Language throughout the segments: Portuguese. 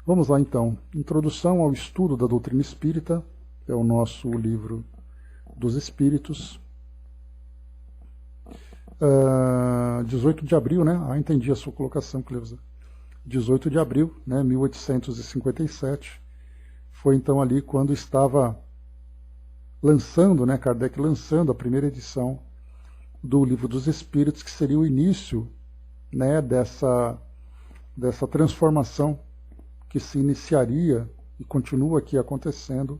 Vamos lá então. Introdução ao estudo da doutrina espírita, é o nosso livro dos Espíritos. 18 de abril, né? Entendi a sua colocação, Cleusa. 18 de abril, né, 1857, foi então ali quando estava lançando, né, Kardec lançando a primeira edição do Livro dos Espíritos, que seria o início, né, dessa transformação que se iniciaria e continua aqui acontecendo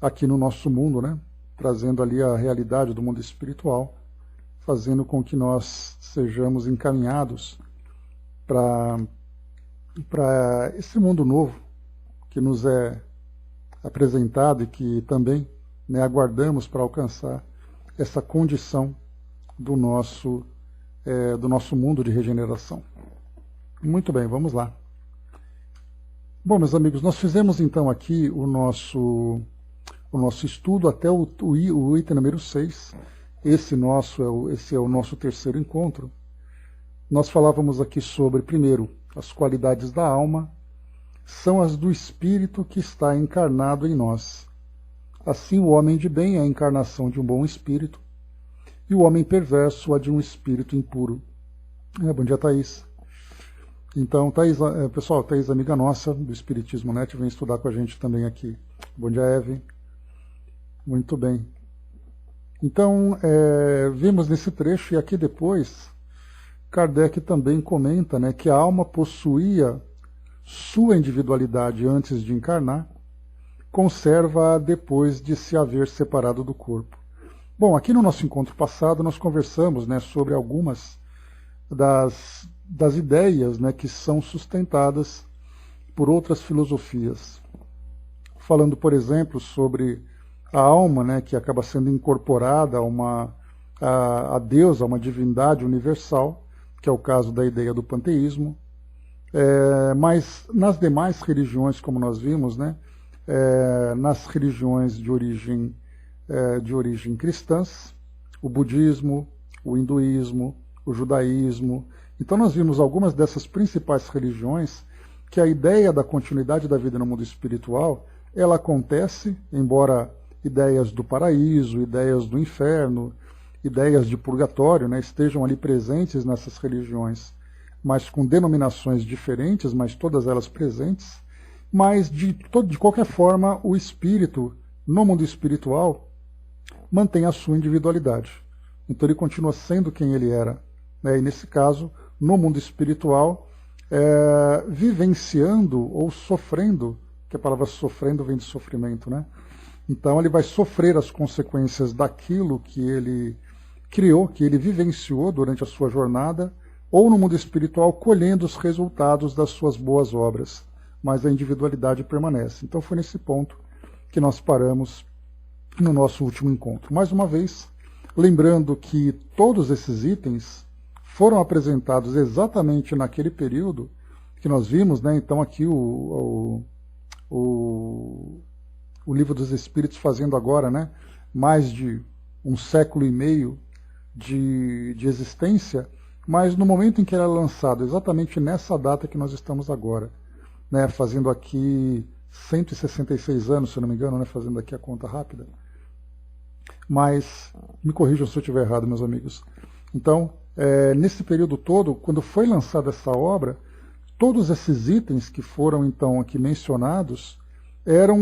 aqui no nosso mundo, né, trazendo ali a realidade do mundo espiritual, fazendo com que nós sejamos encaminhados para esse mundo novo que nos é apresentado e que também, né, aguardamos para alcançar essa condição do nosso mundo de regeneração. Muito bem, vamos lá. Bom, meus amigos, nós fizemos então aqui o nosso estudo até o item número 6. Esse é o nosso terceiro encontro. Nós falávamos aqui sobre, primeiro, as qualidades da alma são as do espírito que está encarnado em nós. Assim, o homem de bem é a encarnação de um bom espírito e o homem perverso a de um espírito impuro. Bom dia, Thaís. Então, Thaís, pessoal, Thaís, amiga nossa do Espiritismo Net, vem estudar com a gente também aqui. Bom dia, Eve. Muito bem. Então, vimos nesse trecho, e aqui depois, Kardec também comenta, né, que a alma possuía sua individualidade antes de encarnar, conserva-a depois de se haver separado do corpo. Bom, aqui no nosso encontro passado nós conversamos, né, sobre algumas das ideias, né, que são sustentadas por outras filosofias. Falando, por exemplo, sobre a alma, né, que acaba sendo incorporada a Deus, a uma divindade universal, que é o caso da ideia do panteísmo. Mas nas demais religiões, como nós vimos, né, nas religiões de origem cristãs, o budismo, o hinduísmo, o judaísmo. Então nós vimos algumas dessas principais religiões que a ideia da continuidade da vida no mundo espiritual, ela acontece, embora ideias do paraíso, ideias do inferno, ideias de purgatório, né, estejam ali presentes nessas religiões, mas com denominações diferentes, mas todas elas presentes. Mas, de qualquer forma, o espírito, no mundo espiritual, mantém a sua individualidade. Então ele continua sendo quem ele era. Né? E nesse caso, no mundo espiritual, vivenciando ou sofrendo, que a palavra sofrendo vem de sofrimento, né? Então ele vai sofrer as consequências daquilo que ele criou, que ele vivenciou durante a sua jornada, ou no mundo espiritual colhendo os resultados das suas boas obras, mas a individualidade permanece. Então foi nesse ponto que nós paramos no nosso último encontro. Mais uma vez, lembrando que todos esses itens foram apresentados exatamente naquele período que nós vimos, né? Então aqui o Livro dos Espíritos fazendo agora, né, mais de 1,5 séculos de existência, mas no momento em que ele é lançado, exatamente nessa data que nós estamos agora, né, fazendo aqui 166 anos, se eu não me engano, né, fazendo aqui a conta rápida. Mas me corrijam se eu estiver errado, meus amigos. Então, nesse período todo, quando foi lançada essa obra, todos esses itens que foram então aqui mencionados eram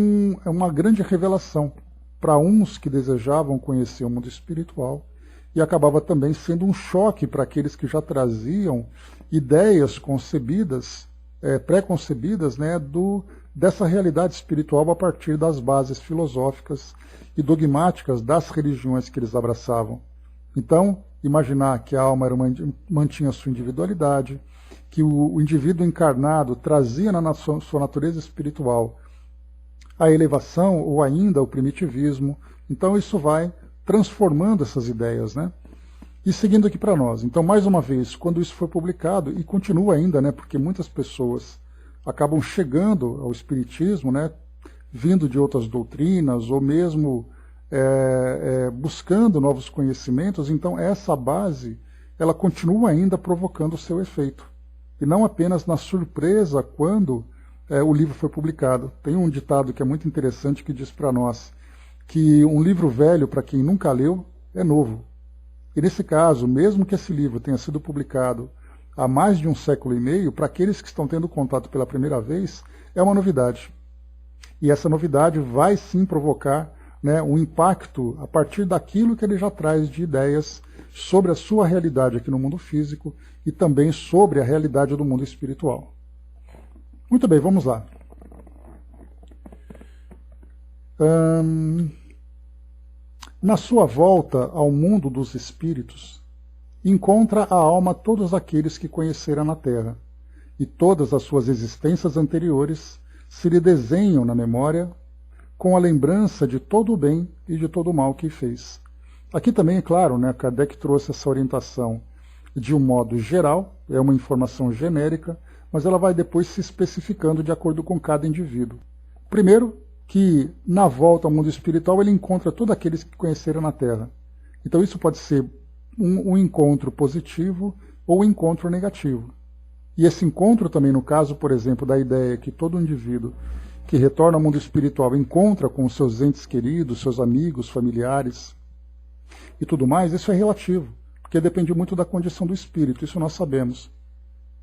uma grande revelação para uns que desejavam conhecer o mundo espiritual, e acabava também sendo um choque para aqueles que já traziam ideias concebidas, pré-concebidas, né, dessa realidade espiritual a partir das bases filosóficas e dogmáticas das religiões que eles abraçavam. Então, imaginar que a alma mantinha sua individualidade, que o indivíduo encarnado trazia na sua natureza espiritual a elevação ou ainda o primitivismo. Então isso vai transformando essas ideias, né? E seguindo aqui para nós. Então, mais uma vez, quando isso foi publicado, e continua ainda, né, porque muitas pessoas acabam chegando ao espiritismo, né, vindo de outras doutrinas, ou mesmo buscando novos conhecimentos, então essa base, ela continua ainda provocando o seu efeito. E não apenas na surpresa quando o livro foi publicado. Tem um ditado que é muito interessante que diz para nós que um livro velho, para quem nunca leu, é novo. E nesse caso, mesmo que esse livro tenha sido publicado há mais de 1,5 séculos, para aqueles que estão tendo contato pela primeira vez, é uma novidade. E essa novidade vai sim provocar, né, um impacto a partir daquilo que ele já traz de ideias sobre a sua realidade aqui no mundo físico e também sobre a realidade do mundo espiritual. Muito bem, vamos lá. Na sua volta ao mundo dos espíritos, encontra a alma todos aqueles que conheceram na Terra, e todas as suas existências anteriores se lhe desenham na memória com a lembrança de todo o bem e de todo o mal que fez. Aqui também, é claro, né, Kardec trouxe essa orientação de um modo geral, é uma informação genérica, mas ela vai depois se especificando de acordo com cada indivíduo. Primeiro, que na volta ao mundo espiritual ele encontra todos aqueles que conheceram na Terra. Então isso pode ser um encontro positivo ou um encontro negativo. E esse encontro também, no caso, por exemplo, da ideia que todo indivíduo que retorna ao mundo espiritual encontra com os seus entes queridos, seus amigos, familiares e tudo mais, isso é relativo, porque depende muito da condição do espírito, isso nós sabemos.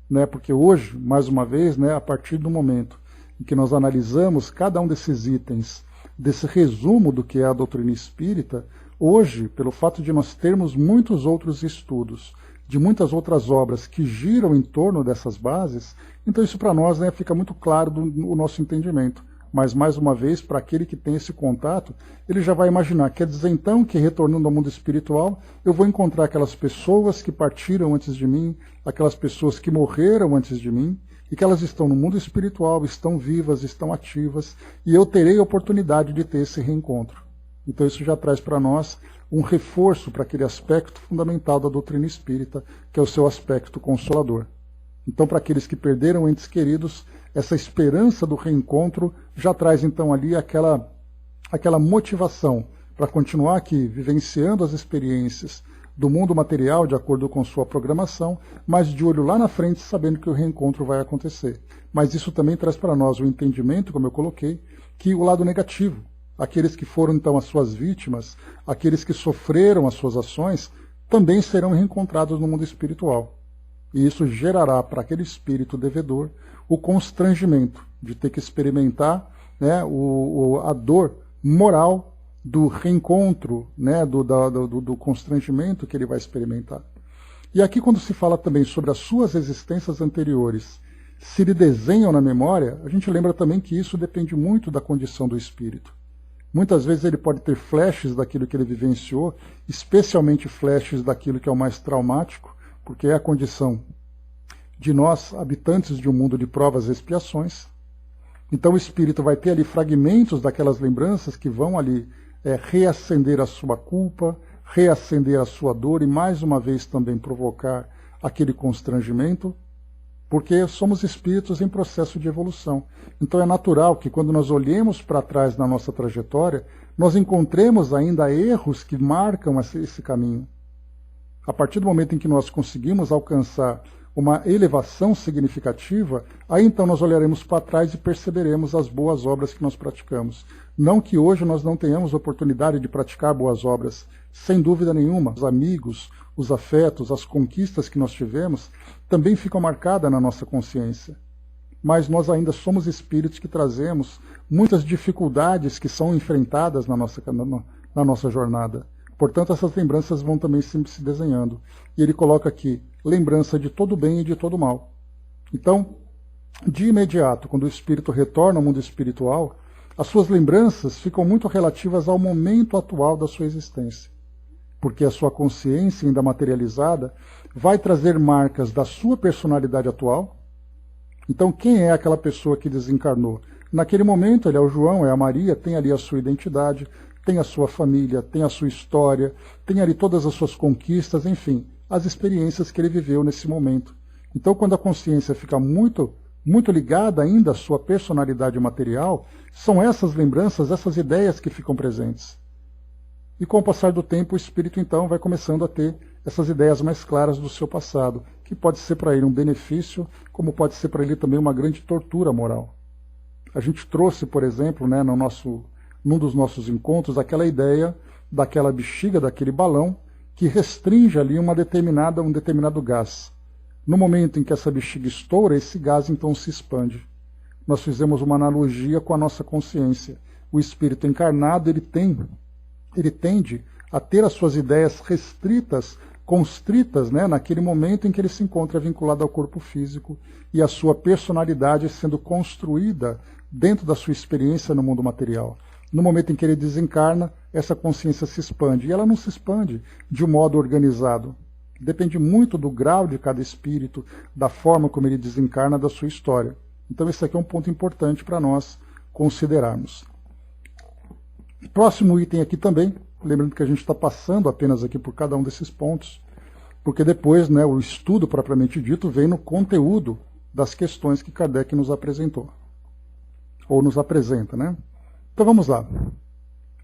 Né? Porque hoje, mais uma vez, né, a partir do momento em que nós analisamos cada um desses itens, desse resumo do que é a doutrina espírita, hoje, pelo fato de nós termos muitos outros estudos, de muitas outras obras que giram em torno dessas bases, então isso para nós, né, fica muito claro o nosso entendimento. Mas, mais uma vez, para aquele que tem esse contato, ele já vai imaginar, quer dizer então que retornando ao mundo espiritual, eu vou encontrar aquelas pessoas que partiram antes de mim, aquelas pessoas que morreram antes de mim, e que elas estão no mundo espiritual, estão vivas, estão ativas, e eu terei a oportunidade de ter esse reencontro. Então isso já traz para nós um reforço para aquele aspecto fundamental da doutrina espírita, que é o seu aspecto consolador. Então, para aqueles que perderam entes queridos, essa esperança do reencontro já traz então ali aquela motivação para continuar aqui vivenciando as experiências do mundo material de acordo com sua programação, mas de olho lá na frente, sabendo que o reencontro vai acontecer. Mas isso também traz para nós o entendimento, como eu coloquei, que o lado negativo, aqueles que foram então as suas vítimas, aqueles que sofreram as suas ações, também serão reencontrados no mundo espiritual. E isso gerará para aquele espírito devedor o constrangimento de ter que experimentar, né, a dor moral do reencontro, né, do constrangimento que ele vai experimentar. E aqui, quando se fala também sobre as suas existências anteriores, se lhe desenham na memória, a gente lembra também que isso depende muito da condição do espírito. Muitas vezes ele pode ter flashes daquilo que ele vivenciou, especialmente flashes daquilo que é o mais traumático, porque é a condição de nós, habitantes de um mundo de provas e expiações. Então o espírito vai ter ali fragmentos daquelas lembranças que vão ali reacender a sua culpa, reacender a sua dor e mais uma vez também provocar aquele constrangimento, porque somos espíritos em processo de evolução. Então é natural que quando nós olhemos para trás na nossa trajetória, nós encontremos ainda erros que marcam esse caminho. A partir do momento em que nós conseguimos alcançar uma elevação significativa, aí então nós olharemos para trás e perceberemos as boas obras que nós praticamos. Não que hoje nós não tenhamos oportunidade de praticar boas obras, sem dúvida nenhuma. Os amigos, os afetos, as conquistas que nós tivemos também ficam marcadas na nossa consciência. Mas nós ainda somos espíritos que trazemos muitas dificuldades que são enfrentadas na nossa jornada. Portanto, essas lembranças vão também sempre se desenhando. E ele coloca aqui, lembrança de todo bem e de todo mal. Então, de imediato, quando o espírito retorna ao mundo espiritual, as suas lembranças ficam muito relativas ao momento atual da sua existência. Porque a sua consciência ainda materializada vai trazer marcas da sua personalidade atual. Então, quem é aquela pessoa que desencarnou? Naquele momento, ele é o João, é a Maria, tem ali a sua identidade, tem a sua família, tem a sua história, tem ali todas as suas conquistas, enfim, as experiências que ele viveu nesse momento. Então, quando a consciência fica muito ligada ainda à sua personalidade material, são essas lembranças, essas ideias que ficam presentes. E com o passar do tempo, o espírito então vai começando a ter essas ideias mais claras do seu passado, que pode ser para ele um benefício, como pode ser para ele também uma grande tortura moral. A gente trouxe, por exemplo, né, num dos nossos encontros, aquela ideia daquela bexiga, daquele balão, que restringe ali um determinado gás. No momento em que essa bexiga estoura, esse gás então se expande. Nós fizemos uma analogia com a nossa consciência. O espírito encarnado, ele tende a ter as suas ideias restritas, constritas, né, naquele momento em que ele se encontra vinculado ao corpo físico e a sua personalidade sendo construída dentro da sua experiência no mundo material. No momento em que ele desencarna, essa consciência se expande. E ela não se expande de um modo organizado. Depende muito do grau de cada espírito, da forma como ele desencarna, da sua história. Então esse aqui é um ponto importante para nós considerarmos. Próximo item aqui também, lembrando que a gente está passando apenas aqui por cada um desses pontos, porque depois, né, o estudo propriamente dito vem no conteúdo das questões que Kardec nos apresentou. Ou nos apresenta, né? Então vamos lá.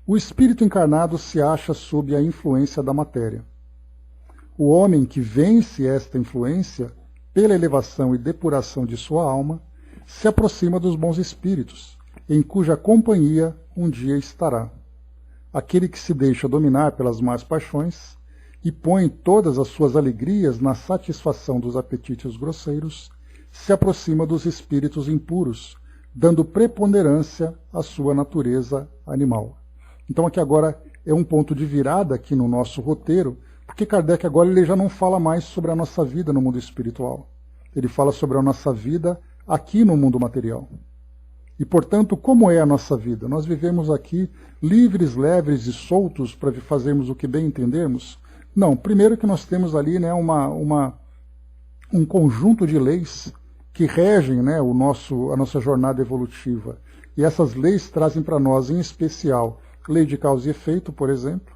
O espírito encarnado se acha sob a influência da matéria. O homem que vence esta influência, pela elevação e depuração de sua alma, se aproxima dos bons espíritos, em cuja companhia um dia estará. Aquele que se deixa dominar pelas más paixões e põe todas as suas alegrias na satisfação dos apetites grosseiros, se aproxima dos espíritos impuros, dando preponderância à sua natureza animal. Então aqui agora é um ponto de virada aqui no nosso roteiro, porque Kardec agora ele já não fala mais sobre a nossa vida no mundo espiritual. Ele fala sobre a nossa vida aqui no mundo material. E, portanto, como é a nossa vida? Nós vivemos aqui livres, leves e soltos para fazermos o que bem entendermos? Não. Primeiro que nós temos ali, né, um conjunto de leis que regem, né, a nossa jornada evolutiva. E essas leis trazem para nós, em especial, lei de causa e efeito, por exemplo,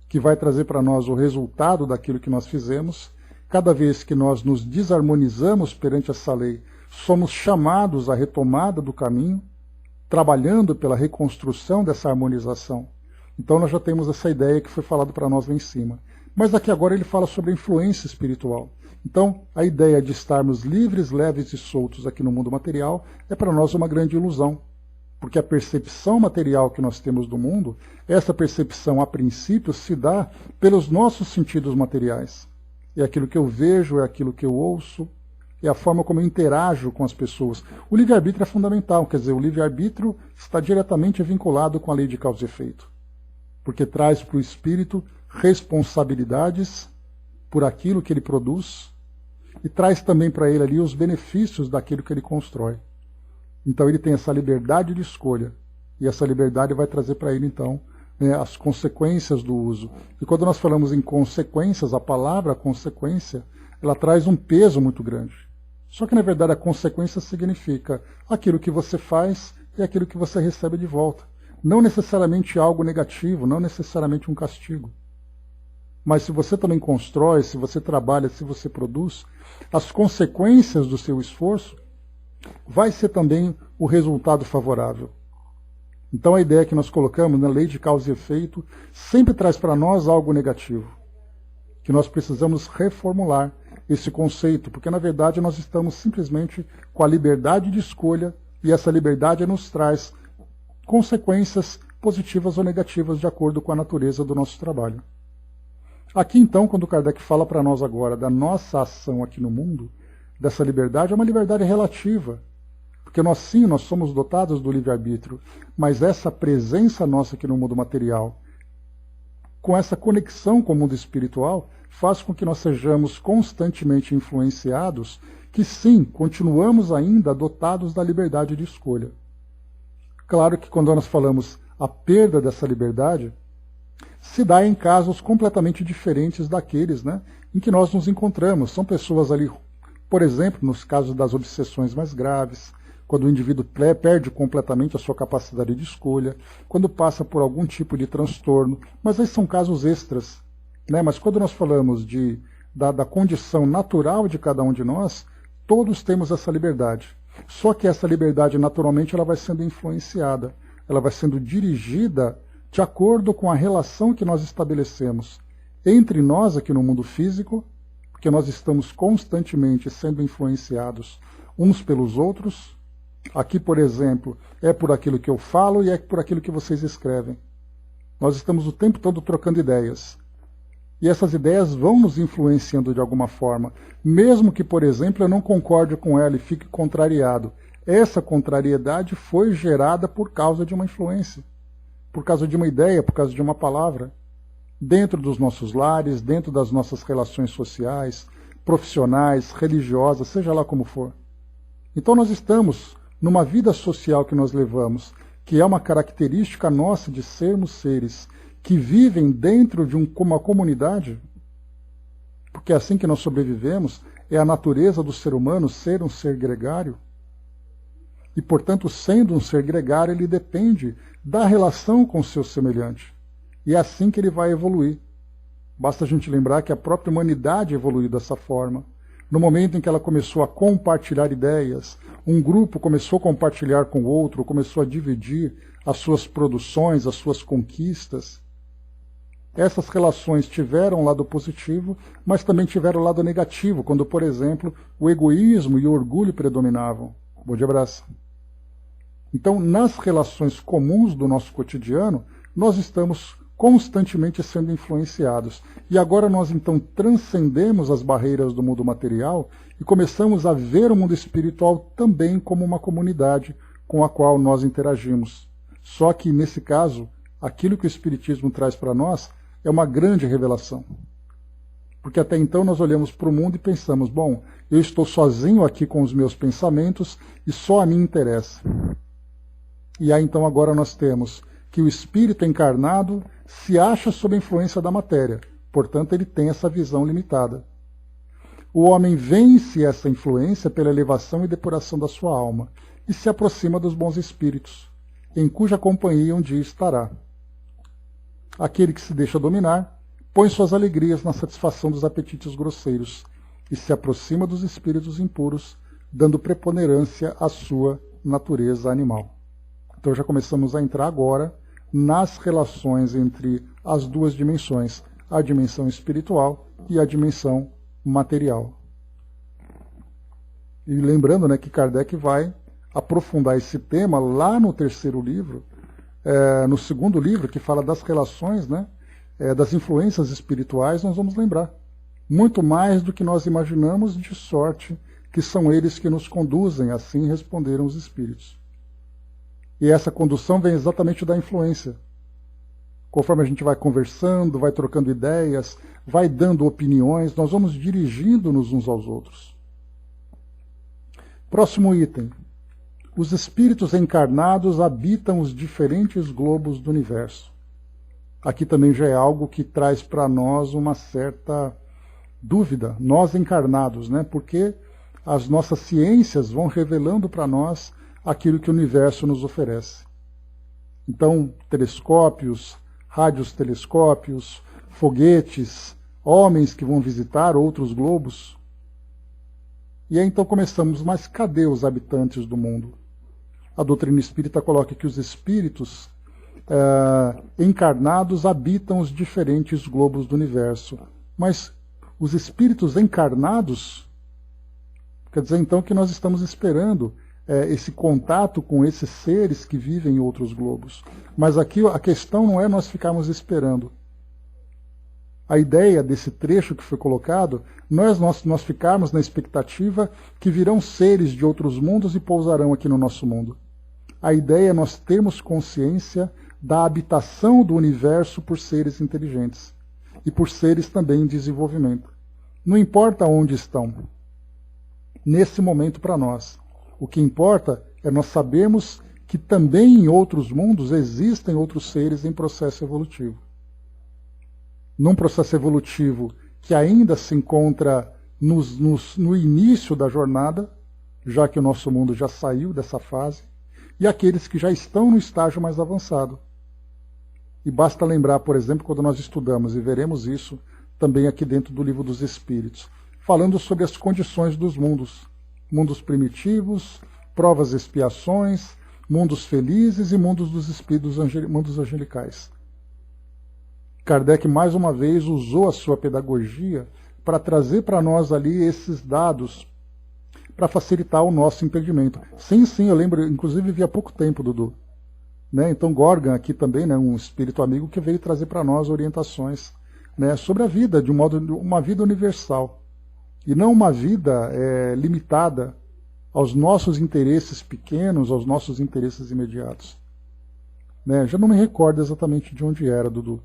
que vai trazer para nós o resultado daquilo que nós fizemos. Cada vez que nós nos desarmonizamos perante essa lei, somos chamados à retomada do caminho, trabalhando pela reconstrução dessa harmonização. Então nós já temos essa ideia que foi falado para nós lá em cima. Mas aqui agora ele fala sobre a influência espiritual. Então a ideia de estarmos livres, leves e soltos aqui no mundo material é para nós uma grande ilusão. Porque a percepção material que nós temos do mundo, essa percepção a princípio se dá pelos nossos sentidos materiais. É aquilo que eu vejo, é aquilo que eu ouço, é a forma como eu interajo com as pessoas. O livre-arbítrio é fundamental, quer dizer, o livre-arbítrio está diretamente vinculado com a lei de causa e efeito, porque traz para o espírito responsabilidades por aquilo que ele produz e traz também para ele ali os benefícios daquilo que ele constrói. Então ele tem essa liberdade de escolha, e essa liberdade vai trazer para ele, então, né, as consequências do uso. E quando nós falamos em consequências, a palavra consequência, ela traz um peso muito grande. Só que, na verdade, a consequência significa aquilo que você faz e aquilo que você recebe de volta. Não necessariamente algo negativo, não necessariamente um castigo. Mas se você também constrói, se você trabalha, se você produz, as consequências do seu esforço vai ser também o resultado favorável. Então a ideia que nós colocamos na lei de causa e efeito sempre traz para nós algo negativo, que nós precisamos reformular esse conceito, porque na verdade nós estamos simplesmente com a liberdade de escolha e essa liberdade nos traz consequências positivas ou negativas de acordo com a natureza do nosso trabalho. Aqui então, quando Kardec fala para nós agora da nossa ação aqui no mundo, dessa liberdade, é uma liberdade relativa. Porque nós sim, nós somos dotados do livre-arbítrio, mas essa presença nossa aqui no mundo material, com essa conexão com o mundo espiritual, faz com que nós sejamos constantemente influenciados, que sim, continuamos ainda dotados da liberdade de escolha. Claro que quando nós falamos a perda dessa liberdade, se dá em casos completamente diferentes daqueles, né, em que nós nos encontramos. São pessoas ali, por exemplo, nos casos das obsessões mais graves, quando o indivíduo perde completamente a sua capacidade de escolha, quando passa por algum tipo de transtorno, mas aí são casos extras, né? Mas quando nós falamos da condição natural de cada um de nós, todos temos essa liberdade. Só que essa liberdade, naturalmente, ela vai sendo influenciada, ela vai sendo dirigida de acordo com a relação que nós estabelecemos entre nós aqui no mundo físico, porque nós estamos constantemente sendo influenciados uns pelos outros, Aqui, por exemplo, é por aquilo que eu falo e é por aquilo que vocês escrevem. Nós estamos o tempo todo trocando ideias. E essas ideias vão nos influenciando de alguma forma, mesmo que, por exemplo, eu não concorde com ela e fique contrariado. Essa contrariedade foi gerada por causa de uma influência, por causa de uma ideia, por causa de uma palavra. Dentro dos nossos lares, dentro das nossas relações sociais, profissionais, religiosas, seja lá como for. Então nós estamos numa vida social que nós levamos, que é uma característica nossa de sermos seres que vivem dentro de uma comunidade, porque é assim que nós sobrevivemos, é a natureza do ser humano ser um ser gregário. E, portanto, sendo um ser gregário, ele depende da relação com o seu semelhante. E é assim que ele vai evoluir. Basta a gente lembrar que a própria humanidade evoluiu dessa forma. No momento em que ela começou a compartilhar ideias, um grupo começou a compartilhar com o outro, começou a dividir as suas produções, as suas conquistas. Essas relações tiveram um lado positivo, mas também tiveram um lado negativo, quando, por exemplo, o egoísmo e o orgulho predominavam. Bom dia, abraço. Então, nas relações comuns do nosso cotidiano, nós estamos constantemente sendo influenciados. E agora nós, então, transcendemos as barreiras do mundo material e começamos a ver o mundo espiritual também como uma comunidade com a qual nós interagimos. Só que, nesse caso, aquilo que o Espiritismo traz para nós é uma grande revelação. Porque até então nós olhamos para o mundo e pensamos, bom, eu estou sozinho aqui com os meus pensamentos e só a mim interessa. E aí então agora nós temos que o espírito encarnado se acha sob a influência da matéria, portanto ele tem essa visão limitada. O homem vence essa influência pela elevação e depuração da sua alma e se aproxima dos bons espíritos, em cuja companhia um dia estará. Aquele que se deixa dominar, põe suas alegrias na satisfação dos apetites grosseiros e se aproxima dos espíritos impuros, dando preponderância à sua natureza animal. Então já começamos a entrar agora nas relações entre as duas dimensões, a dimensão espiritual e a dimensão material. E lembrando, né, que Kardec vai aprofundar esse tema lá no terceiro livro, no segundo livro, que fala das relações, né, das influências espirituais, nós vamos lembrar. Muito mais do que nós imaginamos, de sorte que são eles que nos conduzem, assim responderam os espíritos. E essa condução vem exatamente da influência. Conforme a gente vai conversando, vai trocando ideias, vai dando opiniões, nós vamos dirigindo-nos uns aos outros. Próximo item. Os espíritos encarnados habitam os diferentes globos do universo. Aqui também já é algo que traz para nós uma certa dúvida, nós encarnados, né? Porque as nossas ciências vão revelando para nós aquilo que o universo nos oferece. Então, telescópios, radiostelescópios, foguetes, homens que vão visitar outros globos. E aí então começamos, mas cadê os habitantes do mundo? A doutrina espírita coloca que os espíritos encarnados habitam os diferentes globos do universo. Mas os espíritos encarnados, quer dizer então que nós estamos esperando esse contato com esses seres que vivem em outros globos. Mas aqui a questão não é nós ficarmos esperando. A ideia desse trecho que foi colocado não é nós ficarmos na expectativa que virão seres de outros mundos e pousarão aqui no nosso mundo. A ideia é nós termos consciência da habitação do universo por seres inteligentes e por seres também em desenvolvimento. Não importa onde estão, nesse momento para nós. O que importa é nós sabermos que também em outros mundos existem outros seres em processo evolutivo. Num processo evolutivo que ainda se encontra no início da jornada, já que o nosso mundo já saiu dessa fase, e aqueles que já estão no estágio mais avançado. E basta lembrar, por exemplo, quando nós estudamos, e veremos isso também aqui dentro do Livro dos Espíritos, falando sobre as condições dos mundos. Mundos primitivos, provas e expiações, mundos felizes e mundos dos espíritos, mundos angelicais. Kardec, mais uma vez, usou a sua pedagogia para trazer para nós ali esses dados, para facilitar o nosso entendimento. Sim, eu lembro, inclusive vi há pouco tempo, Dudu. Né? Então Gorgan aqui também, né, um espírito amigo que veio trazer para nós orientações, né, sobre a vida, de um modo, uma vida universal. E não uma vida limitada aos nossos interesses pequenos, aos nossos interesses imediatos. Né? Já não me recordo exatamente de onde era, Dudu.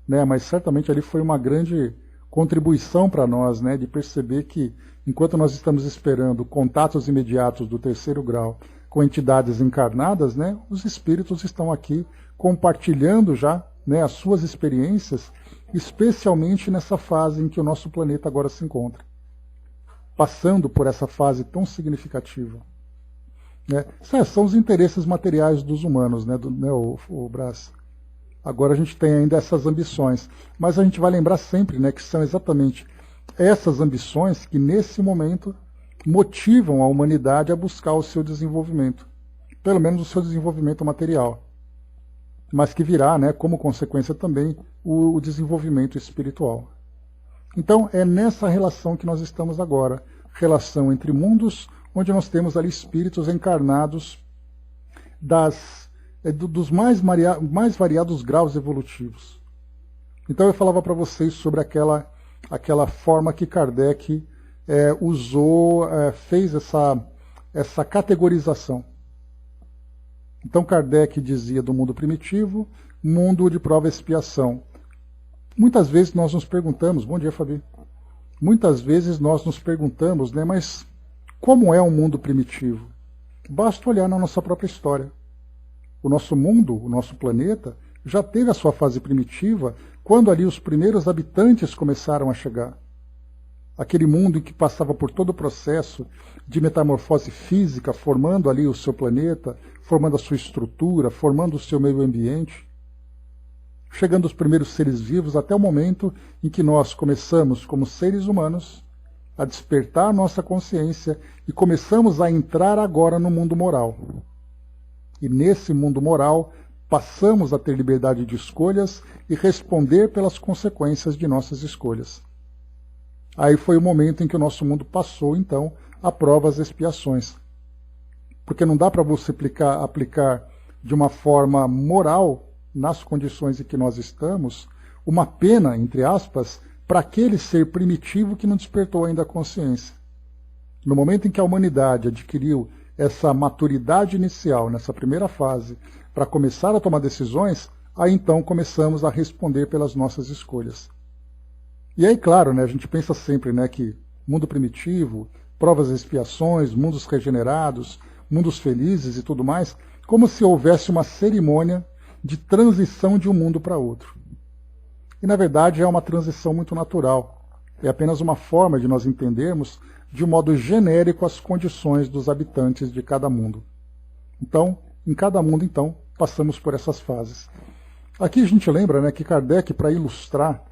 Né? Mas certamente ali foi uma grande contribuição para nós, né, de perceber que, enquanto nós estamos esperando contatos imediatos do terceiro grau com entidades encarnadas, né, os espíritos estão aqui compartilhando já, né, as suas experiências, especialmente nessa fase em que o nosso planeta agora se encontra. Passando por essa fase tão significativa. Né? São os interesses materiais dos humanos, né, o Brás? Agora a gente tem ainda essas ambições, mas a gente vai lembrar sempre, né, que são exatamente essas ambições que nesse momento motivam a humanidade a buscar o seu desenvolvimento, pelo menos o seu desenvolvimento material, mas que virá, né, como consequência também o desenvolvimento espiritual. Então é nessa relação que nós estamos agora, relação entre mundos, onde nós temos ali espíritos encarnados dos mais variados graus evolutivos. Então eu falava para vocês sobre aquela forma que Kardec usou, fez essa categorização. Então Kardec dizia do mundo primitivo, mundo de prova e expiação. Muitas vezes nós nos perguntamos, bom dia Fabi, muitas vezes nós nos perguntamos, né, mas como é um mundo primitivo? Basta olhar na nossa própria história. O nosso mundo, o nosso planeta, já teve a sua fase primitiva quando ali os primeiros habitantes começaram a chegar. Aquele mundo em que passava por todo o processo de metamorfose física, formando ali o seu planeta, formando a sua estrutura, formando o seu meio ambiente. Chegando os primeiros seres vivos até o momento em que nós começamos, como seres humanos, a despertar nossa consciência e começamos a entrar agora no mundo moral. E nesse mundo moral, passamos a ter liberdade de escolhas e responder pelas consequências de nossas escolhas. Aí foi o momento em que o nosso mundo passou, então, a provas e expiações. Porque não dá para você aplicar de uma forma moral, nas condições em que nós estamos, uma pena, entre aspas, para aquele ser primitivo que não despertou ainda a consciência. No momento em que a humanidade adquiriu essa maturidade inicial, nessa primeira fase, para começar a tomar decisões, aí então começamos a responder pelas nossas escolhas. E aí, claro, né, a gente pensa sempre, né, que mundo primitivo, provas e expiações, mundos regenerados, mundos felizes e tudo mais, como se houvesse uma cerimônia de transição de um mundo para outro. E, na verdade, é uma transição muito natural. É apenas uma forma de nós entendermos, de um modo genérico, as condições dos habitantes de cada mundo. Então, em cada mundo, então, passamos por essas fases. Aqui a gente lembra, né, que Kardec, para ilustrar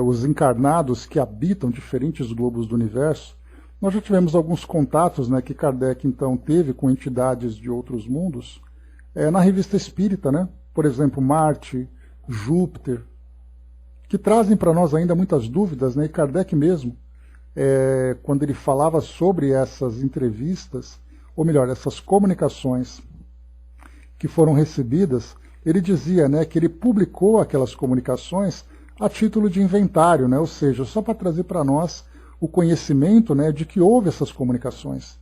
os encarnados que habitam diferentes globos do universo, nós já tivemos alguns contatos, né, que Kardec, então, teve com entidades de outros mundos, na Revista Espírita, né? Por exemplo, Marte, Júpiter, que trazem para nós ainda muitas dúvidas, né? E Kardec mesmo, quando ele falava sobre essas entrevistas, ou melhor, essas comunicações que foram recebidas, ele dizia, né, que ele publicou aquelas comunicações a título de inventário, né? Ou seja, só para trazer para nós o conhecimento, né, de que houve essas comunicações.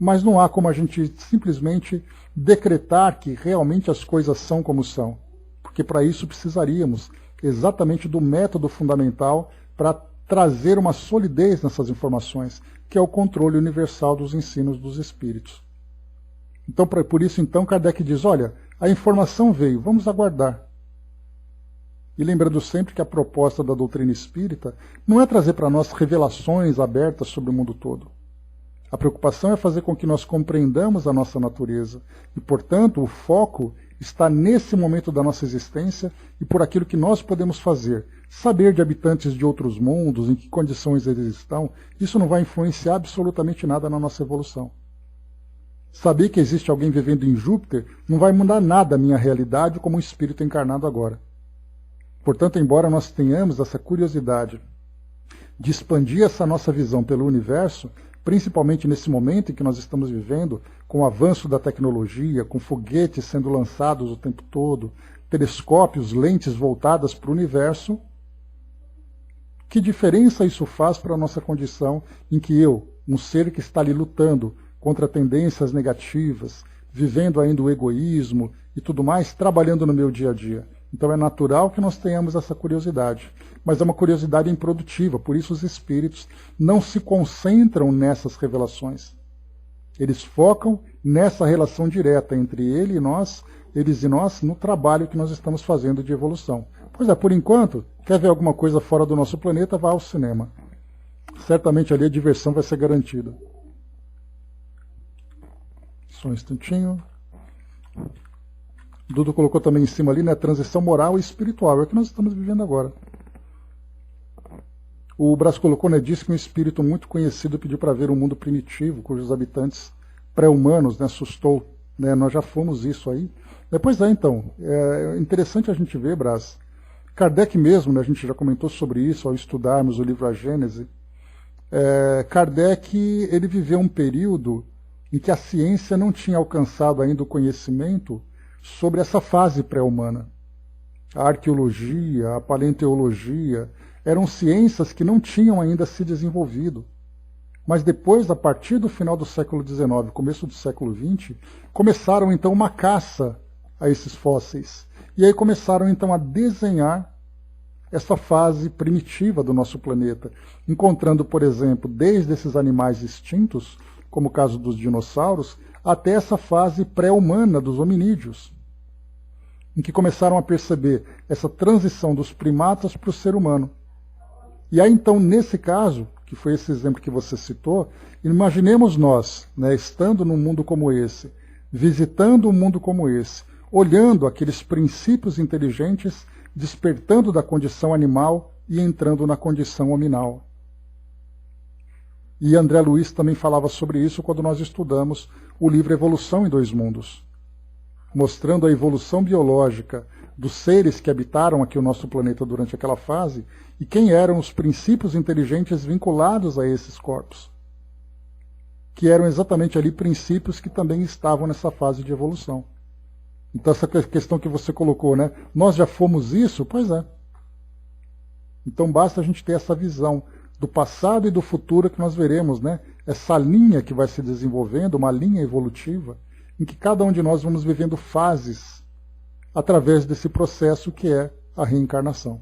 Mas não há como a gente simplesmente decretar que realmente as coisas são como são, porque para isso precisaríamos exatamente do método fundamental para trazer uma solidez nessas informações, que é o controle universal dos ensinos dos espíritos. Então, por isso, então, Kardec diz, olha, a informação veio, vamos aguardar. E lembrando sempre que a proposta da doutrina espírita não é trazer para nós revelações abertas sobre o mundo todo. A preocupação é fazer com que nós compreendamos a nossa natureza e, portanto, o foco está nesse momento da nossa existência e por aquilo que nós podemos fazer. Saber de habitantes de outros mundos, em que condições eles estão, isso não vai influenciar absolutamente nada na nossa evolução. Saber que existe alguém vivendo em Júpiter não vai mudar nada a minha realidade como um espírito encarnado agora. Portanto, embora nós tenhamos essa curiosidade de expandir essa nossa visão pelo universo, principalmente nesse momento em que nós estamos vivendo, com o avanço da tecnologia, com foguetes sendo lançados o tempo todo, telescópios, lentes voltadas para o universo. Que diferença isso faz para a nossa condição em que eu, um ser que está ali lutando contra tendências negativas, vivendo ainda o egoísmo e tudo mais, trabalhando no meu dia a dia? Então é natural que nós tenhamos essa curiosidade, mas é uma curiosidade improdutiva, por isso os espíritos não se concentram nessas revelações. Eles focam nessa relação direta entre eles e nós, no trabalho que nós estamos fazendo de evolução. Pois é, por enquanto, quer ver alguma coisa fora do nosso planeta, vá ao cinema. Certamente ali a diversão vai ser garantida. Só um instantinho. Dudu colocou também em cima ali, né, transição moral e espiritual. É o que nós estamos vivendo agora. O Brás colocou, né, disse que um espírito muito conhecido pediu para ver um mundo primitivo, cujos habitantes pré-humanos, né, assustou. Né, nós já fomos isso aí. Pois é, então, é interessante a gente ver, Brás, Kardec mesmo, né, a gente já comentou sobre isso ao estudarmos o livro A Gênese. Kardec, ele viveu um período em que a ciência não tinha alcançado ainda o conhecimento sobre essa fase pré-humana. A arqueologia, a paleontologia, eram ciências que não tinham ainda se desenvolvido. Mas depois, a partir do final do século XIX, começo do século XX, começaram então uma caça a esses fósseis. E aí começaram então a desenhar essa fase primitiva do nosso planeta, encontrando, por exemplo, desde esses animais extintos, como o caso dos dinossauros, até essa fase pré-humana dos hominídeos, em que começaram a perceber essa transição dos primatas para o ser humano. E aí então, nesse caso, que foi esse exemplo que você citou, imaginemos nós, né, estando num mundo como esse, visitando um mundo como esse, olhando aqueles princípios inteligentes, despertando da condição animal e entrando na condição hominal. E André Luiz também falava sobre isso quando nós estudamos o livro Evolução em Dois Mundos, mostrando a evolução biológica dos seres que habitaram aqui o nosso planeta durante aquela fase e quem eram os princípios inteligentes vinculados a esses corpos, que eram exatamente ali princípios que também estavam nessa fase de evolução. Então essa questão que você colocou, né? Nós já fomos isso? Pois é. Então basta a gente ter essa visão do passado e do futuro que nós veremos, né? Essa linha que vai se desenvolvendo, uma linha evolutiva, em que cada um de nós vamos vivendo fases através desse processo que é a reencarnação.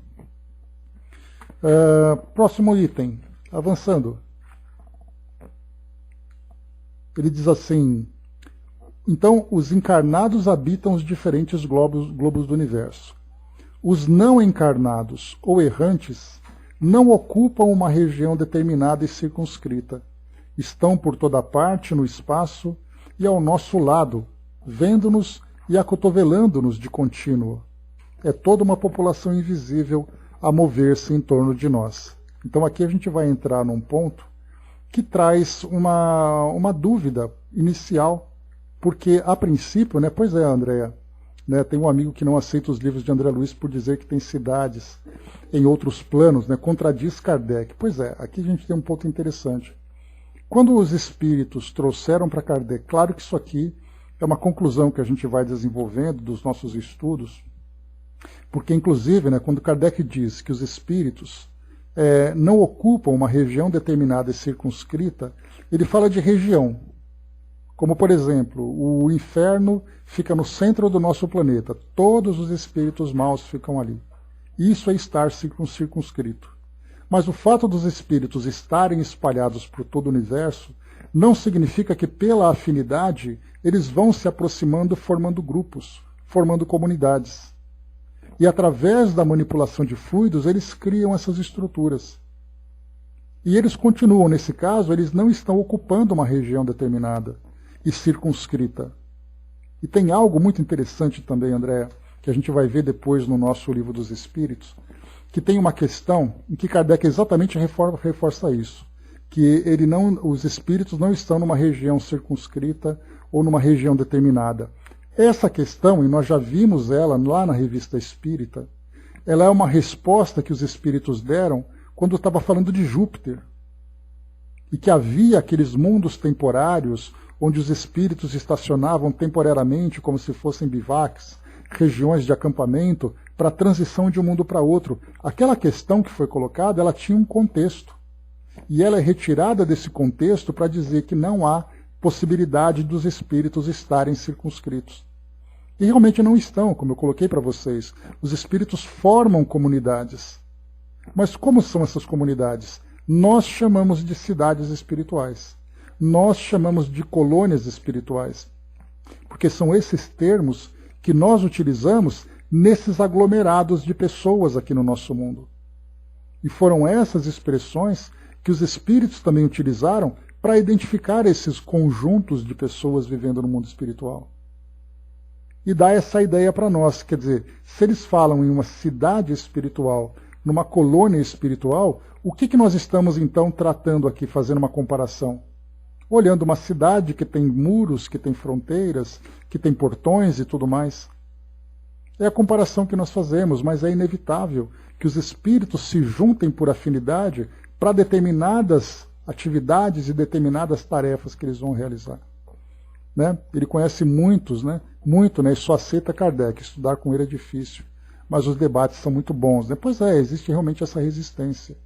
Próximo item, avançando. Ele diz assim: então, os encarnados habitam os diferentes globos do universo. Os não encarnados ou errantes não ocupam uma região determinada e circunscrita. Estão por toda parte no espaço e ao nosso lado, vendo-nos e acotovelando-nos de contínuo. É toda uma população invisível a mover-se em torno de nós. Então aqui a gente vai entrar num ponto que traz uma dúvida inicial, porque a princípio, né, pois é, Andréa, né, tem um amigo que não aceita os livros de André Luiz por dizer que tem cidades em outros planos, né, contradiz Kardec. Pois é, aqui a gente tem um ponto interessante. Quando os espíritos trouxeram para Kardec, claro que isso aqui é uma conclusão que a gente vai desenvolvendo dos nossos estudos, porque inclusive, né, quando Kardec diz que os espíritos não ocupam uma região determinada e circunscrita, ele fala de região. Como, por exemplo, o inferno fica no centro do nosso planeta. Todos os espíritos maus ficam ali. Isso é estar circunscrito. Mas o fato dos espíritos estarem espalhados por todo o universo não significa que, pela afinidade, eles vão se aproximando, formando grupos, formando comunidades. E através da manipulação de fluidos, eles criam essas estruturas. E eles continuam, nesse caso, eles não estão ocupando uma região determinada e circunscrita. E tem algo muito interessante também, André, que a gente vai ver depois no nosso Livro dos Espíritos, que tem uma questão em que Kardec exatamente reforça isso, que os espíritos não estão numa região circunscrita ou numa região determinada. Essa questão, e nós já vimos ela lá na Revista Espírita, ela é uma resposta que os espíritos deram quando estava falando de Júpiter. e que havia aqueles mundos temporários onde os espíritos estacionavam temporariamente como se fossem bivacs, regiões de acampamento, para a transição de um mundo para outro. Aquela questão que foi colocada, ela tinha um contexto. E ela é retirada desse contexto para dizer que não há possibilidade dos espíritos estarem circunscritos. E realmente não estão, como eu coloquei para vocês. Os espíritos formam comunidades. Mas como são essas comunidades? Nós chamamos de cidades espirituais. Nós chamamos de colônias espirituais. Porque são esses termos que nós utilizamos nesses aglomerados de pessoas aqui no nosso mundo. E foram essas expressões que os espíritos também utilizaram para identificar esses conjuntos de pessoas vivendo no mundo espiritual. E dá essa ideia para nós, quer dizer, se eles falam em uma cidade espiritual, numa colônia espiritual, o que nós estamos então tratando aqui, fazendo uma comparação? Olhando uma cidade que tem muros, que tem fronteiras, que tem portões e tudo mais. É a comparação que nós fazemos, mas é inevitável que os espíritos se juntem por afinidade para determinadas atividades e determinadas tarefas que eles vão realizar. Né? Ele conhece muitos, né? Muito, né? E só aceita Kardec. Estudar com ele é difícil, mas os debates são muito bons. Né? Pois é, existe realmente essa resistência,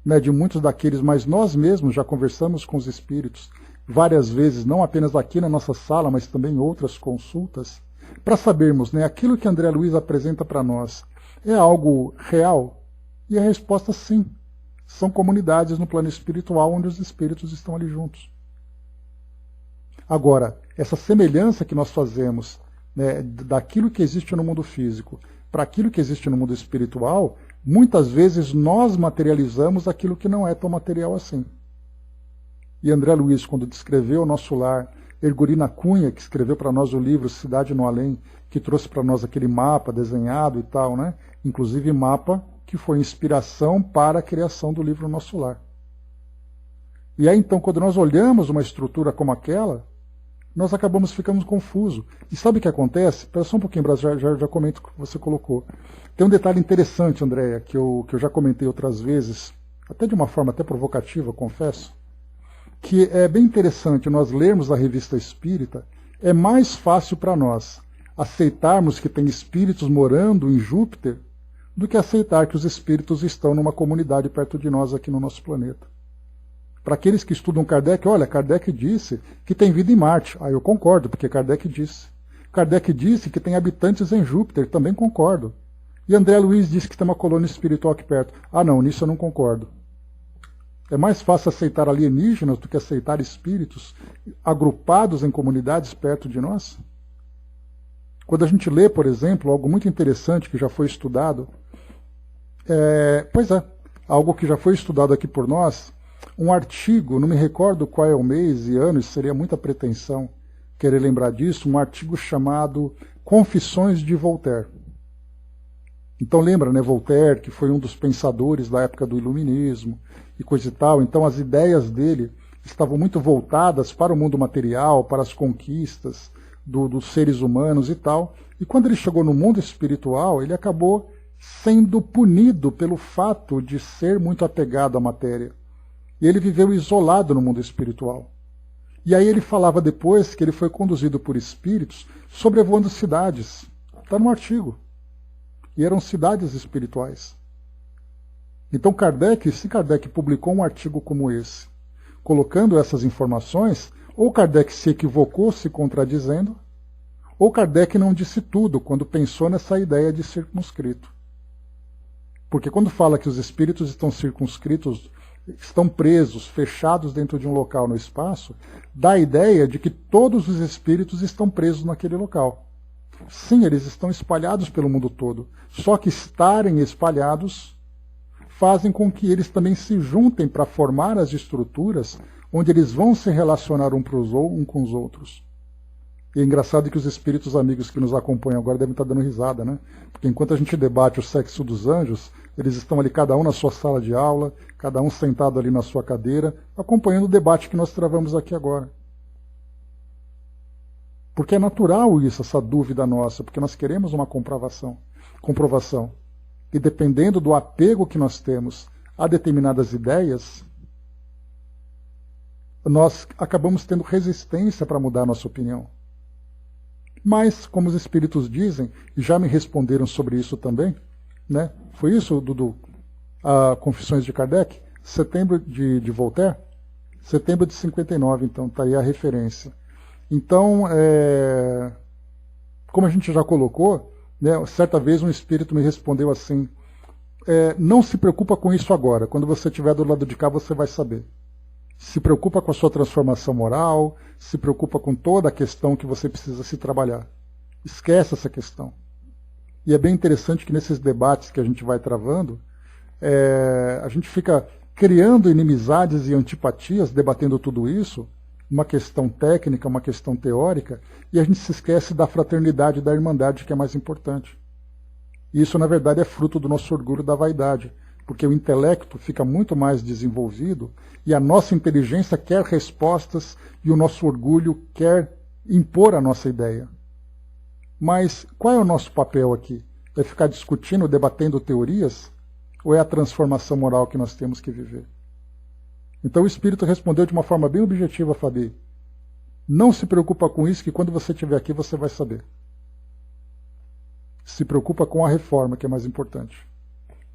né? De muitos daqueles, mas nós mesmos já conversamos com os espíritos várias vezes, não apenas aqui na nossa sala, mas também em outras consultas, para sabermos, né, aquilo que André Luiz apresenta para nós é algo real? E a resposta é sim. São comunidades no plano espiritual onde os espíritos estão ali juntos. Agora, essa semelhança que nós fazemos, né, daquilo que existe no mundo físico para aquilo que existe no mundo espiritual, muitas vezes nós materializamos aquilo que não é tão material assim. E André Luiz, quando descreveu o nosso lar, Ergurina Cunha, que escreveu para nós o livro Cidade no Além, que trouxe para nós aquele mapa desenhado e tal, né? Inclusive mapa que foi inspiração para a criação do livro Nosso Lar. E aí então, quando nós olhamos uma estrutura como aquela, nós acabamos ficando confusos. E sabe o que acontece? Espera só um pouquinho, já comento o que você colocou. Tem um detalhe interessante, Andréia, que eu já comentei outras vezes, até de uma forma até provocativa, confesso, que é bem interessante nós lermos a Revista Espírita. É mais fácil para nós aceitarmos que tem espíritos morando em Júpiter do que aceitar que os espíritos estão numa comunidade perto de nós aqui no nosso planeta. Para aqueles que estudam Kardec, olha, Kardec disse que tem vida em Marte. Ah, eu concordo, porque Kardec disse. Kardec disse que tem habitantes em Júpiter, também concordo. E André Luiz disse que tem uma colônia espiritual aqui perto. Ah, não, nisso eu não concordo. É mais fácil aceitar alienígenas do que aceitar espíritos agrupados em comunidades perto de nós? Quando a gente lê, por exemplo, algo muito interessante que já foi estudado, algo que já foi estudado aqui por nós, um artigo, não me recordo qual é o mês e ano, isso seria muita pretensão querer lembrar disso, um artigo chamado Confissões de Voltaire. Então lembra, né, Voltaire, que foi um dos pensadores da época do Iluminismo e coisa e tal, então as ideias dele estavam muito voltadas para o mundo material, para as conquistas dos seres humanos e tal, e quando ele chegou no mundo espiritual, ele acabou sendo punido pelo fato de ser muito apegado à matéria. E ele viveu isolado no mundo espiritual. E aí ele falava depois que ele foi conduzido por espíritos sobrevoando cidades. Está no artigo. E eram cidades espirituais. Então se Kardec publicou um artigo como esse, colocando essas informações, ou Kardec se equivocou se contradizendo, ou Kardec não disse tudo quando pensou nessa ideia de circunscrito. Porque quando fala que os espíritos estão circunscritos, estão presos, fechados dentro de um local no espaço, dá a ideia de que todos os espíritos estão presos naquele local. Sim, eles estão espalhados pelo mundo todo, só que estarem espalhados fazem com que eles também se juntem para formar as estruturas onde eles vão se relacionar um com os outros. E é engraçado que os espíritos amigos que nos acompanham agora devem estar dando risada, né? Porque enquanto a gente debate o sexo dos anjos, eles estão ali cada um na sua sala de aula, cada um sentado ali na sua cadeira, acompanhando o debate que nós travamos aqui agora. Porque é natural isso, essa dúvida nossa, porque nós queremos uma comprovação. E dependendo do apego que nós temos a determinadas ideias, nós acabamos tendo resistência para mudar a nossa opinião. Mas, como os espíritos dizem, e já me responderam sobre isso também, né? Foi isso, Dudu? Confissões de Kardec? Setembro de Voltaire? Setembro de 59, então, está aí a referência. Então, como a gente já colocou, né, certa vez um espírito me respondeu assim, não se preocupa com isso agora, quando você estiver do lado de cá você vai saber. Se preocupa com a sua transformação moral, se preocupa com toda a questão que você precisa se trabalhar. Esquece essa questão. E é bem interessante que nesses debates que a gente vai travando, a gente fica criando inimizades e antipatias, debatendo tudo isso, uma questão técnica, uma questão teórica, e a gente se esquece da fraternidade e da irmandade, que é mais importante. E isso, na verdade, é fruto do nosso orgulho e da vaidade, porque o intelecto fica muito mais desenvolvido e a nossa inteligência quer respostas e o nosso orgulho quer impor a nossa ideia. Mas qual é o nosso papel aqui? É ficar discutindo, debatendo teorias? Ou é a transformação moral que nós temos que viver? Então o Espírito respondeu de uma forma bem objetiva, Fabi. Não se preocupa com isso, que quando você estiver aqui você vai saber. Se preocupa com a reforma, que é mais importante.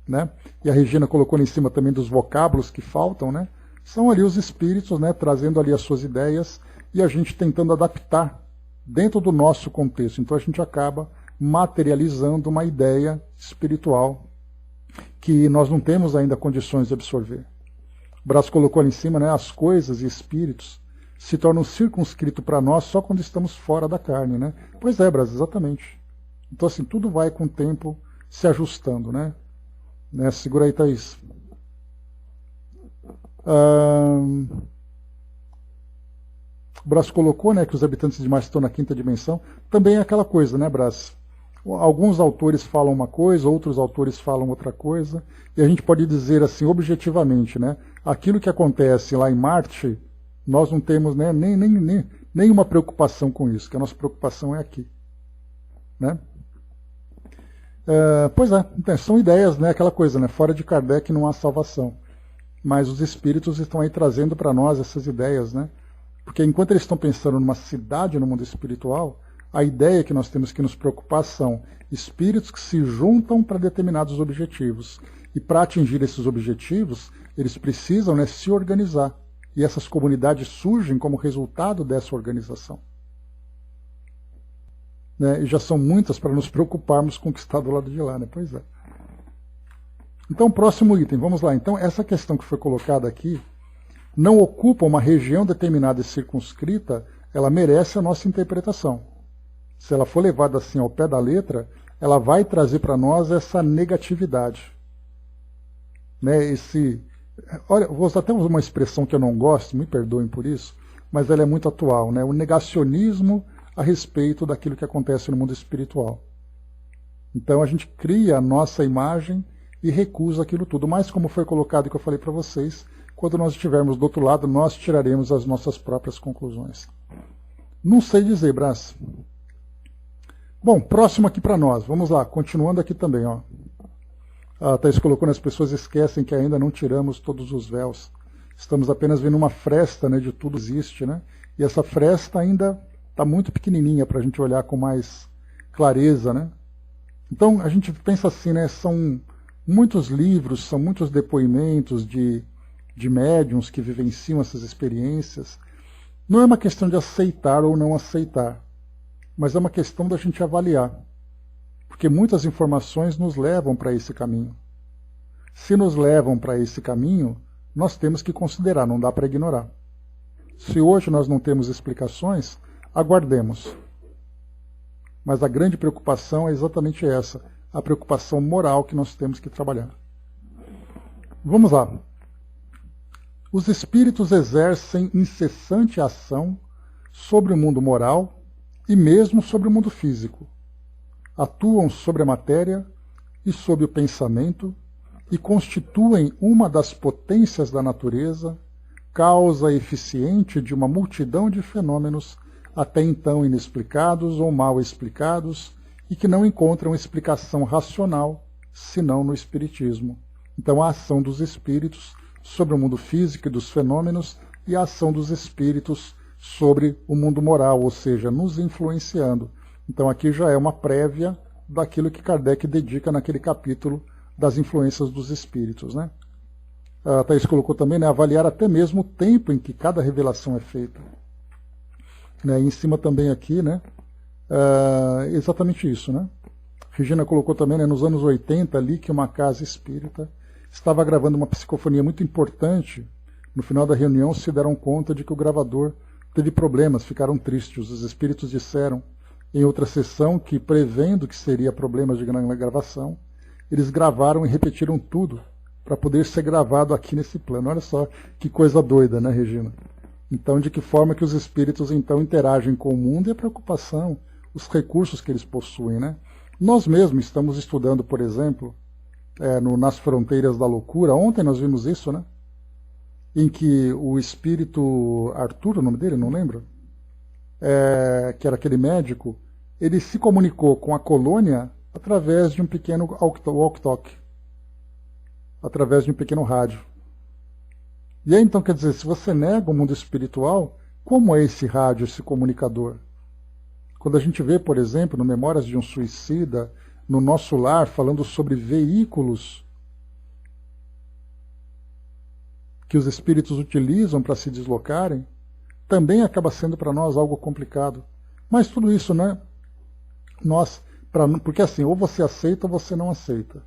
Né? E a Regina colocou ali em cima também dos vocábulos que faltam, né? São ali os espíritos, né, trazendo ali as suas ideias e a gente tentando adaptar dentro do nosso contexto. Então a gente acaba materializando uma ideia espiritual que nós não temos ainda condições de absorver. O Brás colocou ali em cima, né, as coisas e espíritos se tornam circunscritos para nós só quando estamos fora da carne. Né? Pois é, Brás, exatamente. Então assim, tudo vai com o tempo se ajustando, né? Segura aí, Thaís. O Brás colocou, né, que os habitantes de Marte estão na quinta dimensão. Também é aquela coisa, né, Brás? Alguns autores falam uma coisa, outros autores falam outra coisa. E a gente pode dizer assim, objetivamente, né? Aquilo que acontece lá em Marte, nós não temos, né, nenhuma preocupação com isso, que a nossa preocupação é aqui. Né? Pois é, então, são ideias, né, aquela coisa, né, fora de Kardec não há salvação. Mas os espíritos estão aí trazendo para nós essas ideias, né? Porque enquanto eles estão pensando numa cidade no mundo espiritual, a ideia que nós temos que nos preocupar são espíritos que se juntam para determinados objetivos. E para atingir esses objetivos, eles precisam, né, se organizar. E essas comunidades surgem como resultado dessa organização. Né, e já são muitas para nos preocuparmos com o que está do lado de lá, né? Pois é. Então, próximo item, vamos lá. Então, essa questão que foi colocada aqui, não ocupa uma região determinada e circunscrita, ela merece a nossa interpretação. Se ela for levada assim ao pé da letra, ela vai trazer para nós essa negatividade. Né, olha, vou até usar uma expressão que eu não gosto, me perdoem por isso, mas ela é muito atual, né? O negacionismo a respeito daquilo que acontece no mundo espiritual. Então a gente cria a nossa imagem e recusa aquilo tudo. Mas como foi colocado que eu falei para vocês, quando nós estivermos do outro lado, nós tiraremos as nossas próprias conclusões. Não sei dizer, Brás. Bom, próximo aqui para nós. Vamos lá, continuando aqui também. Ó. A Thaís colocou, né, as pessoas esquecem que ainda não tiramos todos os véus. Estamos apenas vendo uma fresta, né, de tudo existe. Né? E essa fresta ainda está muito pequenininha para a gente olhar com mais clareza. Né? Então a gente pensa assim, né, são muitos livros, são muitos depoimentos de médiuns que vivenciam essas experiências. Não é uma questão de aceitar ou não aceitar, mas é uma questão da gente avaliar. Porque muitas informações nos levam para esse caminho. Se nos levam para esse caminho, nós temos que considerar, não dá para ignorar. Se hoje nós não temos explicações, aguardemos. Mas a grande preocupação é exatamente essa, a preocupação moral que nós temos que trabalhar. Vamos lá. Os espíritos exercem incessante ação sobre o mundo moral e mesmo sobre o mundo físico. Atuam sobre a matéria e sobre o pensamento e constituem uma das potências da natureza, causa eficiente de uma multidão de fenômenos até então inexplicados ou mal explicados e que não encontram explicação racional, senão no espiritismo. Então a ação dos espíritos sobre o mundo físico e dos fenômenos e a ação dos espíritos sobre o mundo moral, ou seja, nos influenciando. Então aqui já é uma prévia daquilo que Kardec dedica naquele capítulo das influências dos espíritos, né? A Thaís colocou também, né, avaliar até mesmo o tempo em que cada revelação é feita. Né, e em cima também aqui, né, exatamente isso, né? Regina colocou também, né, nos anos 80 ali, que uma casa espírita estava gravando uma psicofonia muito importante. No final da reunião se deram conta de que o gravador teve problemas, ficaram tristes. Os espíritos disseram em outra sessão que, prevendo que seria problemas na gravação, eles gravaram e repetiram tudo para poder ser gravado aqui nesse plano. Olha só que coisa doida, né, Regina? Então, de que forma que os espíritos então interagem com o mundo e a preocupação, os recursos que eles possuem, né? Nós mesmos estamos estudando, por exemplo, Nas Fronteiras da Loucura. Ontem nós vimos isso, né? Em que o espírito Arthur, o nome dele, não lembro, que era aquele médico, ele se comunicou com a colônia através de um pequeno walk-talk, através de um pequeno rádio. E aí então, quer dizer, se você nega o mundo espiritual, como é esse rádio, esse comunicador? Quando a gente vê, por exemplo, no Memórias de um Suicida, no Nosso Lar, falando sobre veículos que os espíritos utilizam para se deslocarem, também acaba sendo para nós algo complicado. Mas tudo isso, né? Porque assim, ou você aceita ou você não aceita.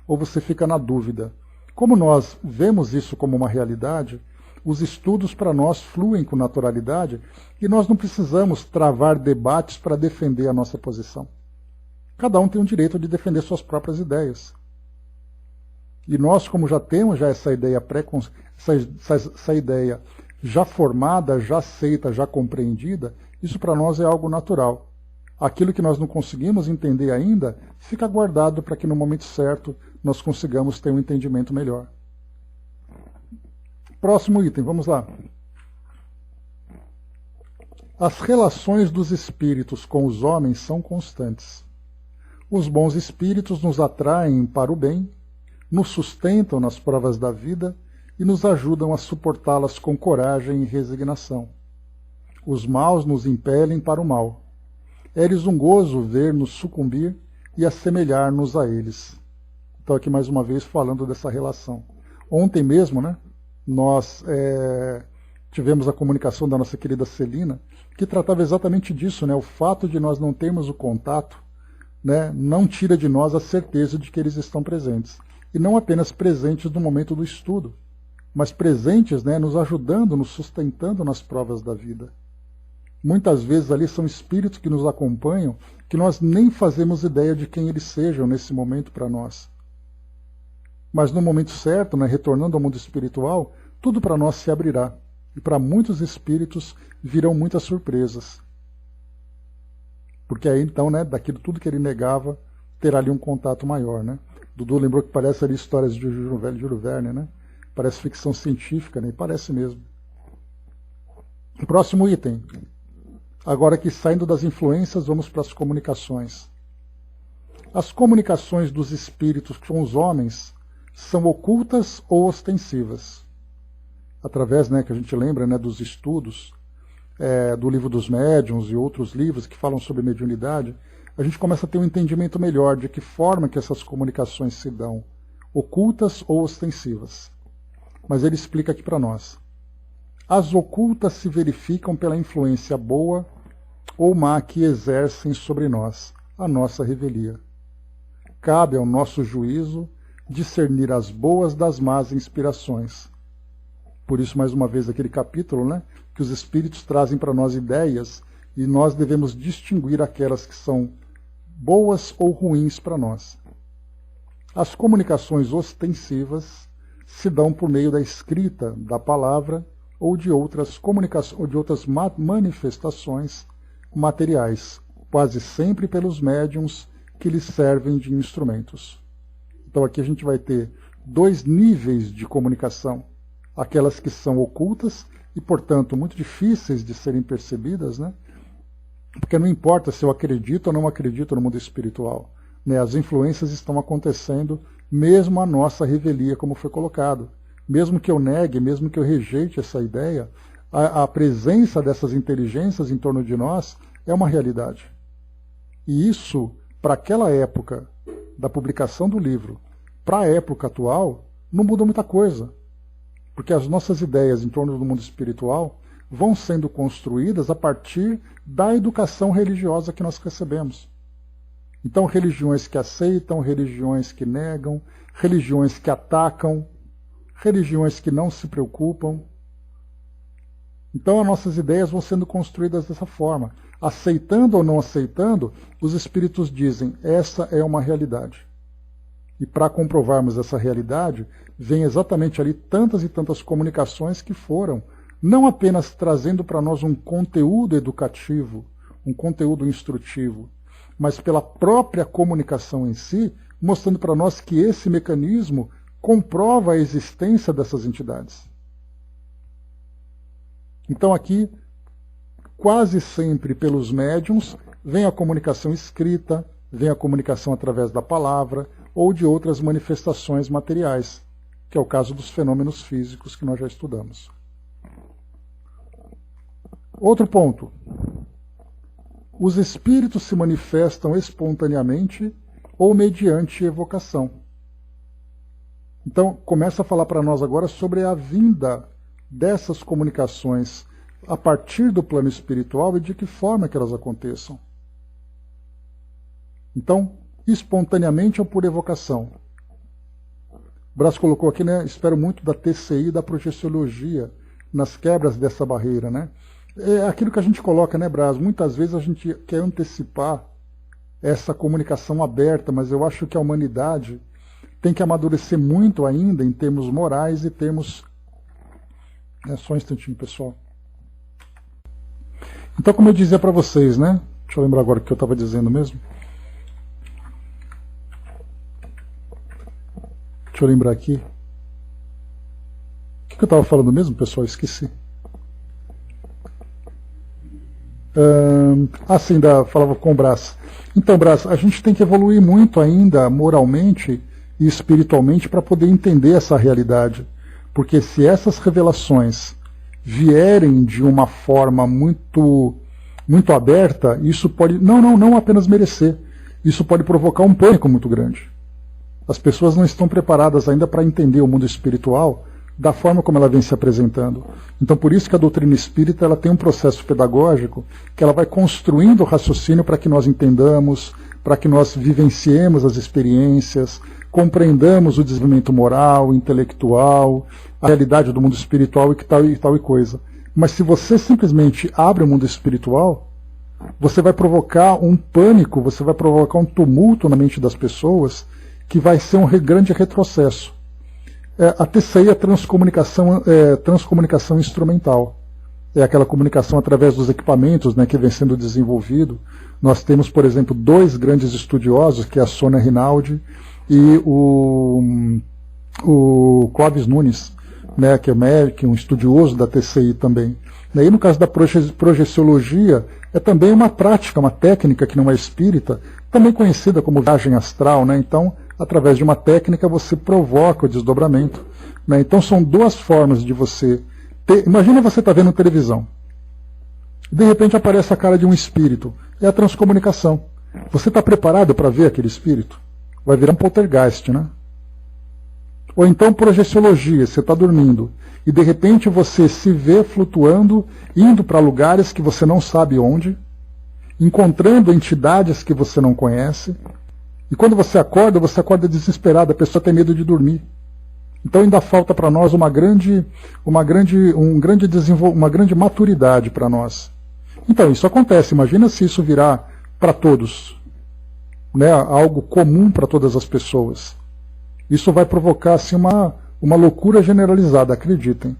Ou você fica na dúvida. Como nós vemos isso como uma realidade, os estudos para nós fluem com naturalidade e nós não precisamos travar debates para defender a nossa posição. Cada um tem o direito de defender suas próprias ideias. E nós, como já temos essa ideia essa ideia já formada, já aceita, já compreendida, isso para nós é algo natural. Aquilo que nós não conseguimos entender ainda, fica guardado para que no momento certo nós consigamos ter um entendimento melhor. Próximo item, vamos lá. As relações dos espíritos com os homens são constantes. Os bons espíritos nos atraem para o bem, nos sustentam nas provas da vida e nos ajudam a suportá-las com coragem e resignação. Os maus nos impelem para o mal. É-lhes um gozo ver-nos sucumbir e assemelhar-nos a eles. Então aqui mais uma vez falando dessa relação. Ontem mesmo, né, nós tivemos a comunicação da nossa querida Celina, que tratava exatamente disso, né, o fato de nós não termos o contato, né, não tira de nós a certeza de que eles estão presentes. E não apenas presentes no momento do estudo, mas presentes, né, nos ajudando, nos sustentando nas provas da vida. Muitas vezes ali são espíritos que nos acompanham, que nós nem fazemos ideia de quem eles sejam nesse momento para nós. Mas no momento certo, né, retornando ao mundo espiritual, tudo para nós se abrirá. E para muitos espíritos virão muitas surpresas. Porque aí então, né, daquilo tudo que ele negava, terá ali um contato maior, né? Dudu lembrou que parece ali histórias de Júlio Verne, né? Parece ficção científica, né? E parece mesmo. O próximo item. Agora que saindo das influências, vamos para as comunicações. As comunicações dos espíritos com os homens são ocultas ou ostensivas. Através, né, que a gente lembra, né, dos estudos do Livro dos Médiuns e outros livros que falam sobre mediunidade, a gente começa a ter um entendimento melhor de que forma que essas comunicações se dão, ocultas ou ostensivas. Mas ele explica aqui para nós. As ocultas se verificam pela influência boa ou má que exercem sobre nós, a nossa revelia. Cabe ao nosso juízo discernir as boas das más inspirações. Por isso, mais uma vez, aquele capítulo, né, que os espíritos trazem para nós ideias e nós devemos distinguir aquelas que são boas ou ruins para nós. As comunicações ostensivas se dão por meio da escrita, da palavra ou de outras comunicações, ou de outras manifestações materiais, quase sempre pelos médiuns que lhes servem de instrumentos. Então aqui a gente vai ter dois níveis de comunicação, aquelas que são ocultas e, portanto, muito difíceis de serem percebidas, né? Porque não importa se eu acredito ou não acredito no mundo espiritual, né? As influências estão acontecendo mesmo a nossa revelia, como foi colocado. Mesmo que eu negue, mesmo que eu rejeite essa ideia, a presença dessas inteligências em torno de nós é uma realidade. E isso, para aquela época da publicação do livro, para a época atual, não muda muita coisa. Porque as nossas ideias em torno do mundo espiritual vão sendo construídas a partir da educação religiosa que nós recebemos. Então, religiões que aceitam, religiões que negam, religiões que atacam, religiões que não se preocupam. Então, as nossas ideias vão sendo construídas dessa forma. Aceitando ou não aceitando, os espíritos dizem, essa é uma realidade. E para comprovarmos essa realidade, vem exatamente ali tantas e tantas comunicações que foram, não apenas trazendo para nós um conteúdo educativo, um conteúdo instrutivo, mas pela própria comunicação em si, mostrando para nós que esse mecanismo comprova a existência dessas entidades. Então aqui, quase sempre pelos médiuns, vem a comunicação escrita, vem a comunicação através da palavra ou de outras manifestações materiais, que é o caso dos fenômenos físicos que nós já estudamos. Outro ponto. Os espíritos se manifestam espontaneamente ou mediante evocação. Então, começa a falar para nós agora sobre a vinda dessas comunicações a partir do plano espiritual e de que forma que elas aconteçam. Então, espontaneamente ou por evocação. O Brás colocou aqui, né? Espero muito da TCI e da projeciologia nas quebras dessa barreira, né? É aquilo que a gente coloca, né, Brás? Muitas vezes a gente quer antecipar essa comunicação aberta, mas eu acho que a humanidade tem que amadurecer muito ainda em termos morais e termos... Só um instantinho, pessoal. Então, como eu dizia para vocês, né? Deixa eu lembrar agora o que eu estava dizendo mesmo. Deixa eu lembrar aqui. O que eu estava falando mesmo, pessoal? Esqueci. Sim, falava com o Brás. Então, Brás, a gente tem que evoluir muito ainda moralmente e espiritualmente para poder entender essa realidade. Porque se essas revelações vierem de uma forma muito aberta, isso pode não apenas merecer, isso pode provocar um pânico muito grande. As pessoas não estão preparadas ainda para entender o mundo espiritual da forma como ela vem se apresentando. Então, por isso que a doutrina espírita ela tem um processo pedagógico que ela vai construindo o raciocínio para que nós entendamos, para que nós vivenciemos as experiências, compreendamos o desenvolvimento moral, intelectual, a realidade do mundo espiritual e tal e coisa. Mas se você simplesmente abre o mundo espiritual, você vai provocar um pânico, você vai provocar um tumulto na mente das pessoas que vai ser um grande retrocesso. A TCI é transcomunicação instrumental. É aquela comunicação através dos equipamentos, né, que vem sendo desenvolvido. Nós temos, por exemplo, dois grandes estudiosos, que é a Sônia Rinaldi e o Clóvis Nunes, né, que é médico, um estudioso da TCI também. E no caso da projeciologia, é também uma prática, uma técnica que não é espírita, também conhecida como viagem astral, né? Então, através de uma técnica, você provoca o desdobramento, né? Então, são duas formas de você ter... Imagina você estar vendo televisão. De repente aparece a cara de um espírito. É a transcomunicação. Você está preparado para ver aquele espírito? Vai virar um poltergeist, né? Ou então projeciologia, você está dormindo e de repente você se vê flutuando, indo para lugares que você não sabe onde, encontrando entidades que você não conhece, e quando você acorda desesperado, a pessoa tem medo de dormir. Então ainda falta para nós uma grande maturidade para nós. Então isso acontece, imagina se isso virar para todos, né, algo comum para todas as pessoas. Isso vai provocar assim, uma loucura generalizada, acreditem.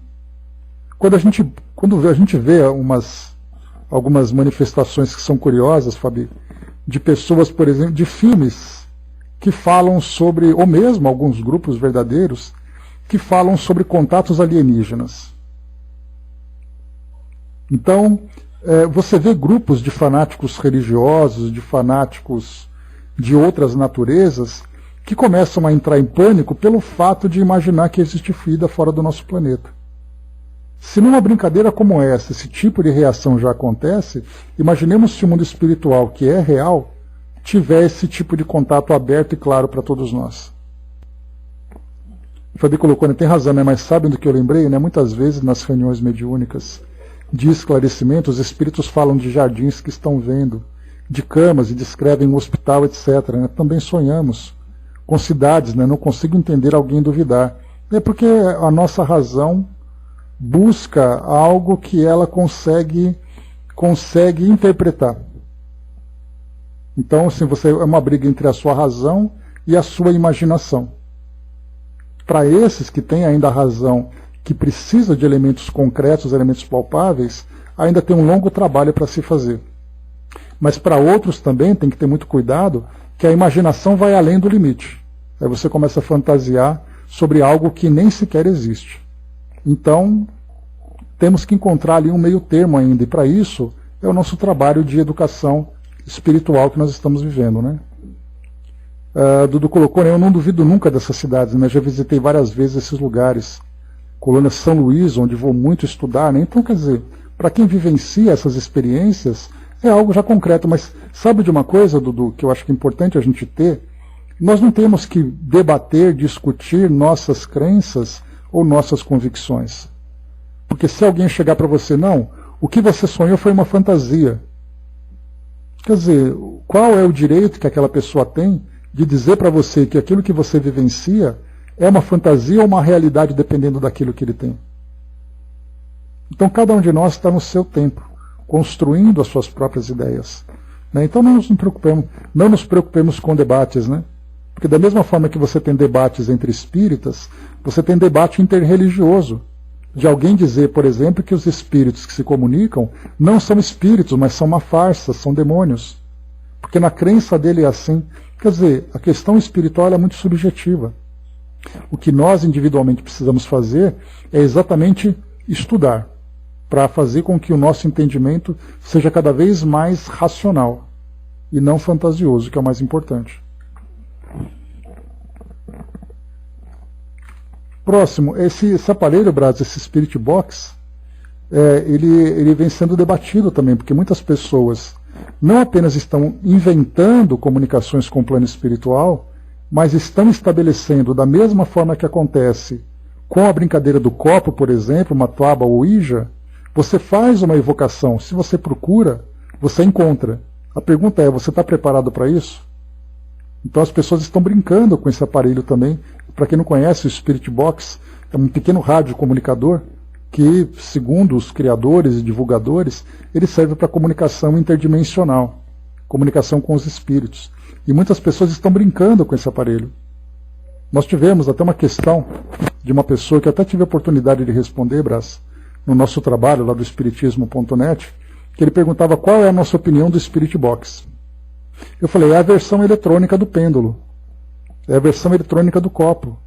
Quando a gente vê algumas manifestações que são curiosas, Fabi, de pessoas, por exemplo, de filmes que falam sobre, ou mesmo alguns grupos verdadeiros, que falam sobre contatos alienígenas. Então, você vê grupos de fanáticos religiosos, de fanáticos de outras naturezas, que começam a entrar em pânico pelo fato de imaginar que existe vida fora do nosso planeta. Se numa brincadeira como essa, esse tipo de reação já acontece, imaginemos se o mundo espiritual, que é real, tiver esse tipo de contato aberto e claro para todos nós. O Fabi colocou, né, tem razão, né, mas sabem do que eu lembrei? Né, muitas vezes nas reuniões mediúnicas de esclarecimento, os espíritos falam de jardins que estão vendo, de camas e descrevem um hospital, etc. Né, também sonhamos com cidades, né, não consigo entender alguém duvidar. É porque a nossa razão busca algo que ela consegue interpretar. Então, assim, é uma briga entre a sua razão e a sua imaginação. Para esses que têm ainda a razão, que precisa de elementos concretos, elementos palpáveis, ainda tem um longo trabalho para se fazer. Mas para outros também tem que ter muito cuidado, que a imaginação vai além do limite. Aí você começa a fantasiar sobre algo que nem sequer existe. Então, temos que encontrar ali um meio termo ainda, e para isso é o nosso trabalho de educação espiritual que nós estamos vivendo, né? Dudu colocou, né, eu não duvido nunca dessas cidades, né? Já visitei várias vezes esses lugares. Colônia São Luís, onde vou muito estudar, né? Então, quer dizer, para quem vivencia essas experiências, é algo já concreto, mas sabe de uma coisa, Dudu, que eu acho que é importante a gente ter? Nós não temos que debater, discutir nossas crenças ou nossas convicções. Porque se alguém chegar para você, não, o que você sonhou foi uma fantasia. Quer dizer, qual é o direito que aquela pessoa tem de dizer para você que aquilo que você vivencia é uma fantasia ou uma realidade dependendo daquilo que ele tem? Então cada um de nós está no seu tempo, construindo as suas próprias ideias. Né? Então não nos preocupemos com debates, né? Porque da mesma forma que você tem debates entre espíritas, você tem debate interreligioso. De alguém dizer, por exemplo, que os espíritos que se comunicam não são espíritos, mas são uma farsa, são demônios. Porque na crença dele é assim. Quer dizer, a questão espiritual é muito subjetiva. O que nós individualmente precisamos fazer é exatamente estudar, para fazer com que o nosso entendimento seja cada vez mais racional e não fantasioso, que é o mais importante. Próximo, esse aparelho, Braz, esse Spirit Box, ele vem sendo debatido também, porque muitas pessoas não apenas estão inventando comunicações com o plano espiritual, mas estão estabelecendo, da mesma forma que acontece com a brincadeira do copo, por exemplo, uma toaba ou Ouija, você faz uma evocação, se você procura, você encontra. A pergunta é, você está preparado para isso? Então as pessoas estão brincando com esse aparelho também. Para quem não conhece, o Spirit Box é um pequeno rádio comunicador que, segundo os criadores e divulgadores, ele serve para comunicação interdimensional, comunicação com os espíritos. E muitas pessoas estão brincando com esse aparelho. Nós tivemos até uma questão de uma pessoa que eu até tive a oportunidade de responder, Brás, no nosso trabalho lá do espiritismo.net, que ele perguntava qual é a nossa opinião do Spirit Box. Eu falei, é a versão eletrônica do pêndulo. É a versão eletrônica do copo.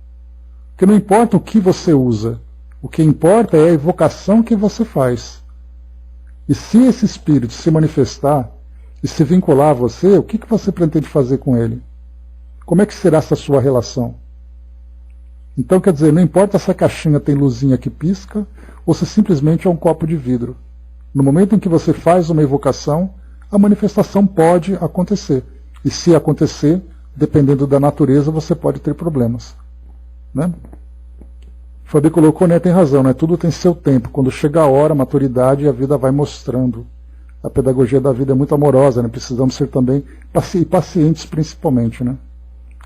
Porque não importa o que você usa. O que importa é a evocação que você faz. E se esse espírito se manifestar e se vincular a você, o que você pretende fazer com ele? Como é que será essa sua relação? Então, quer dizer, não importa se a caixinha tem luzinha que pisca ou se simplesmente é um copo de vidro. No momento em que você faz uma evocação, a manifestação pode acontecer. E se acontecer, dependendo da natureza, você pode ter problemas. Né? O Fabi colocou, né, tem razão, né? Tudo tem seu tempo. Quando chega a hora, a maturidade, a vida vai mostrando. A pedagogia da vida é muito amorosa, né? Precisamos ser também pacientes, principalmente. Né?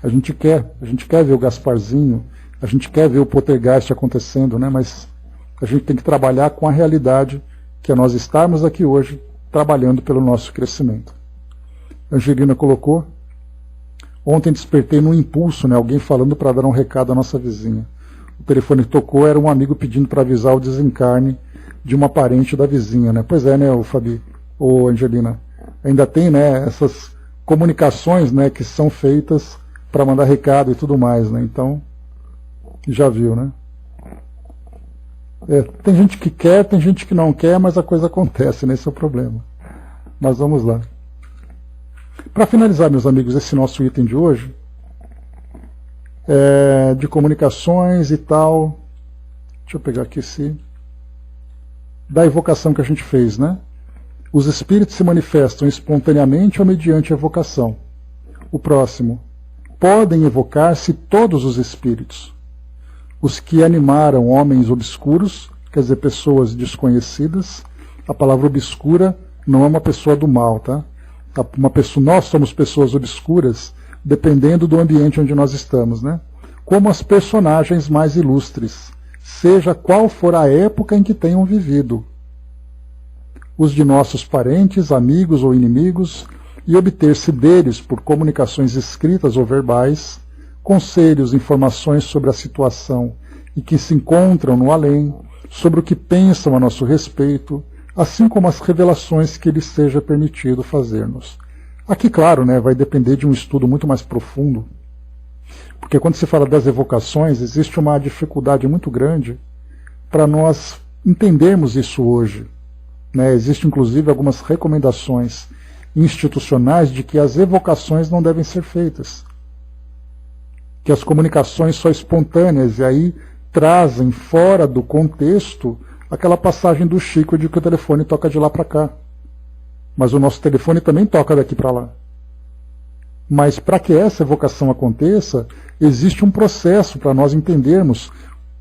A gente quer ver o Gasparzinho, a gente quer ver o poltergeist acontecendo, né? Mas a gente tem que trabalhar com a realidade que é nós estarmos aqui hoje, trabalhando pelo nosso crescimento. A Angelina colocou, ontem despertei num impulso, né, alguém falando para dar um recado à nossa vizinha. O telefone tocou, era um amigo pedindo para avisar o desencarne de uma parente da vizinha. Né? Pois é, né, o Fabi, ou Angelina, ainda tem, né, essas comunicações, né, que são feitas para mandar recado e tudo mais. Né? Então, já viu, né? Tem gente que quer, tem gente que não quer, mas a coisa acontece, né? Esse é o problema. Mas vamos lá. Para finalizar, meus amigos, esse nosso item de hoje, de comunicações e tal. Deixa eu pegar aqui da evocação que a gente fez, né? Os espíritos se manifestam espontaneamente ou mediante evocação. O próximo. Podem evocar-se todos os espíritos. Os que animaram homens obscuros, quer dizer, pessoas desconhecidas. A palavra obscura não é uma pessoa do mal, tá? Nós somos pessoas obscuras, dependendo do ambiente onde nós estamos, né? Como as personagens mais ilustres, seja qual for a época em que tenham vivido. Os de nossos parentes, amigos ou inimigos, e obter-se deles, por comunicações escritas ou verbais, conselhos, informações sobre a situação em que se encontram no além, sobre o que pensam a nosso respeito, assim como as revelações que lhes seja permitido fazer-nos. Aqui, claro, né, vai depender de um estudo muito mais profundo, porque quando se fala das evocações, existe uma dificuldade muito grande para nós entendermos isso hoje. Né? Existem, inclusive, algumas recomendações institucionais de que as evocações não devem ser feitas, que as comunicações são espontâneas e aí trazem fora do contexto aquela passagem do Chico de que o telefone toca de lá para cá. Mas o nosso telefone também toca daqui para lá. Mas para que essa evocação aconteça, existe um processo para nós entendermos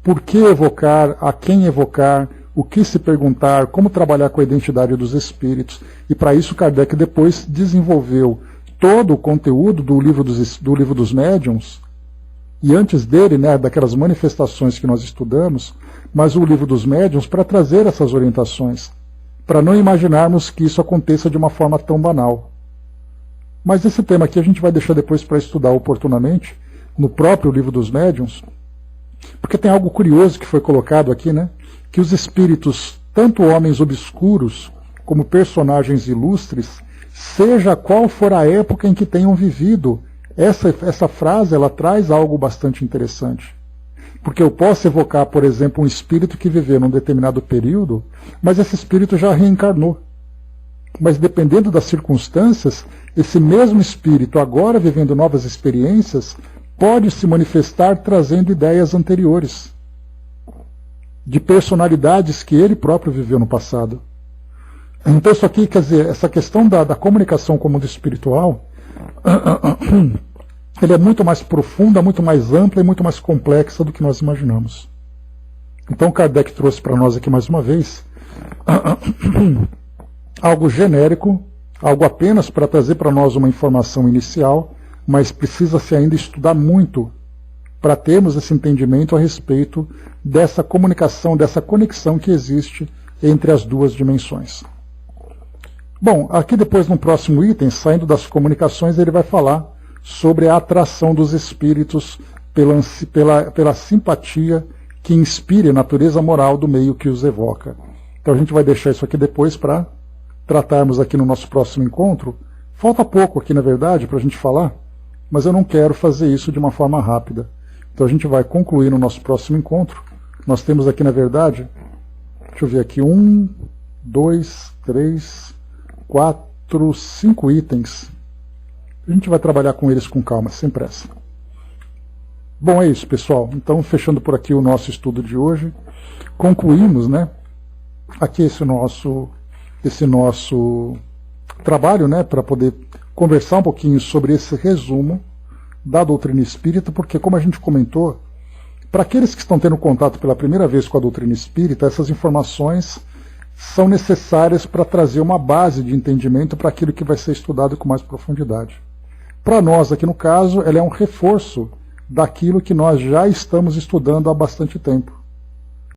por que evocar, a quem evocar, o que se perguntar, como trabalhar com a identidade dos espíritos. E para isso Kardec depois desenvolveu todo o conteúdo do livro dos médiuns, e antes dele, né, daquelas manifestações que nós estudamos, mas o livro dos médiuns para trazer essas orientações, para não imaginarmos que isso aconteça de uma forma tão banal. Mas esse tema aqui a gente vai deixar depois para estudar oportunamente, no próprio livro dos médiuns, porque tem algo curioso que foi colocado aqui, né? Que os espíritos, tanto homens obscuros como personagens ilustres, seja qual for a época em que tenham vivido, essa frase ela traz algo bastante interessante. Porque eu posso evocar, por exemplo, um espírito que viveu num determinado período, mas esse espírito já reencarnou. Mas dependendo das circunstâncias, esse mesmo espírito, agora vivendo novas experiências, pode se manifestar trazendo ideias anteriores, de personalidades que ele próprio viveu no passado. Então isso aqui, quer dizer, essa questão da comunicação com o mundo espiritual, ele é muito mais profunda, muito mais ampla e muito mais complexa do que nós imaginamos. Então Kardec trouxe para nós aqui mais uma vez algo genérico, algo apenas para trazer para nós uma informação inicial, mas precisa-se ainda estudar muito para termos esse entendimento a respeito dessa comunicação, dessa conexão que existe entre as duas dimensões. Bom, aqui depois no próximo item, saindo das comunicações, ele vai falar sobre a atração dos espíritos pela simpatia que inspire a natureza moral do meio que os evoca. Então a gente vai deixar isso aqui depois para tratarmos aqui no nosso próximo encontro. Falta pouco aqui, na verdade, para a gente falar, mas eu não quero fazer isso de uma forma rápida. Então a gente vai concluir no nosso próximo encontro. Nós temos aqui, na verdade, deixa eu ver aqui, 1, 2, 3, 4, 5 itens. A gente vai trabalhar com eles com calma, sem pressa. Bom, é isso, pessoal. Então, fechando por aqui o nosso estudo de hoje, concluímos, né, aqui esse nosso trabalho, né, para poder conversar um pouquinho sobre esse resumo da doutrina espírita, porque, como a gente comentou, para aqueles que estão tendo contato pela primeira vez com a doutrina espírita, essas informações são necessárias para trazer uma base de entendimento para aquilo que vai ser estudado com mais profundidade. Para nós, aqui no caso, ela é um reforço daquilo que nós já estamos estudando há bastante tempo.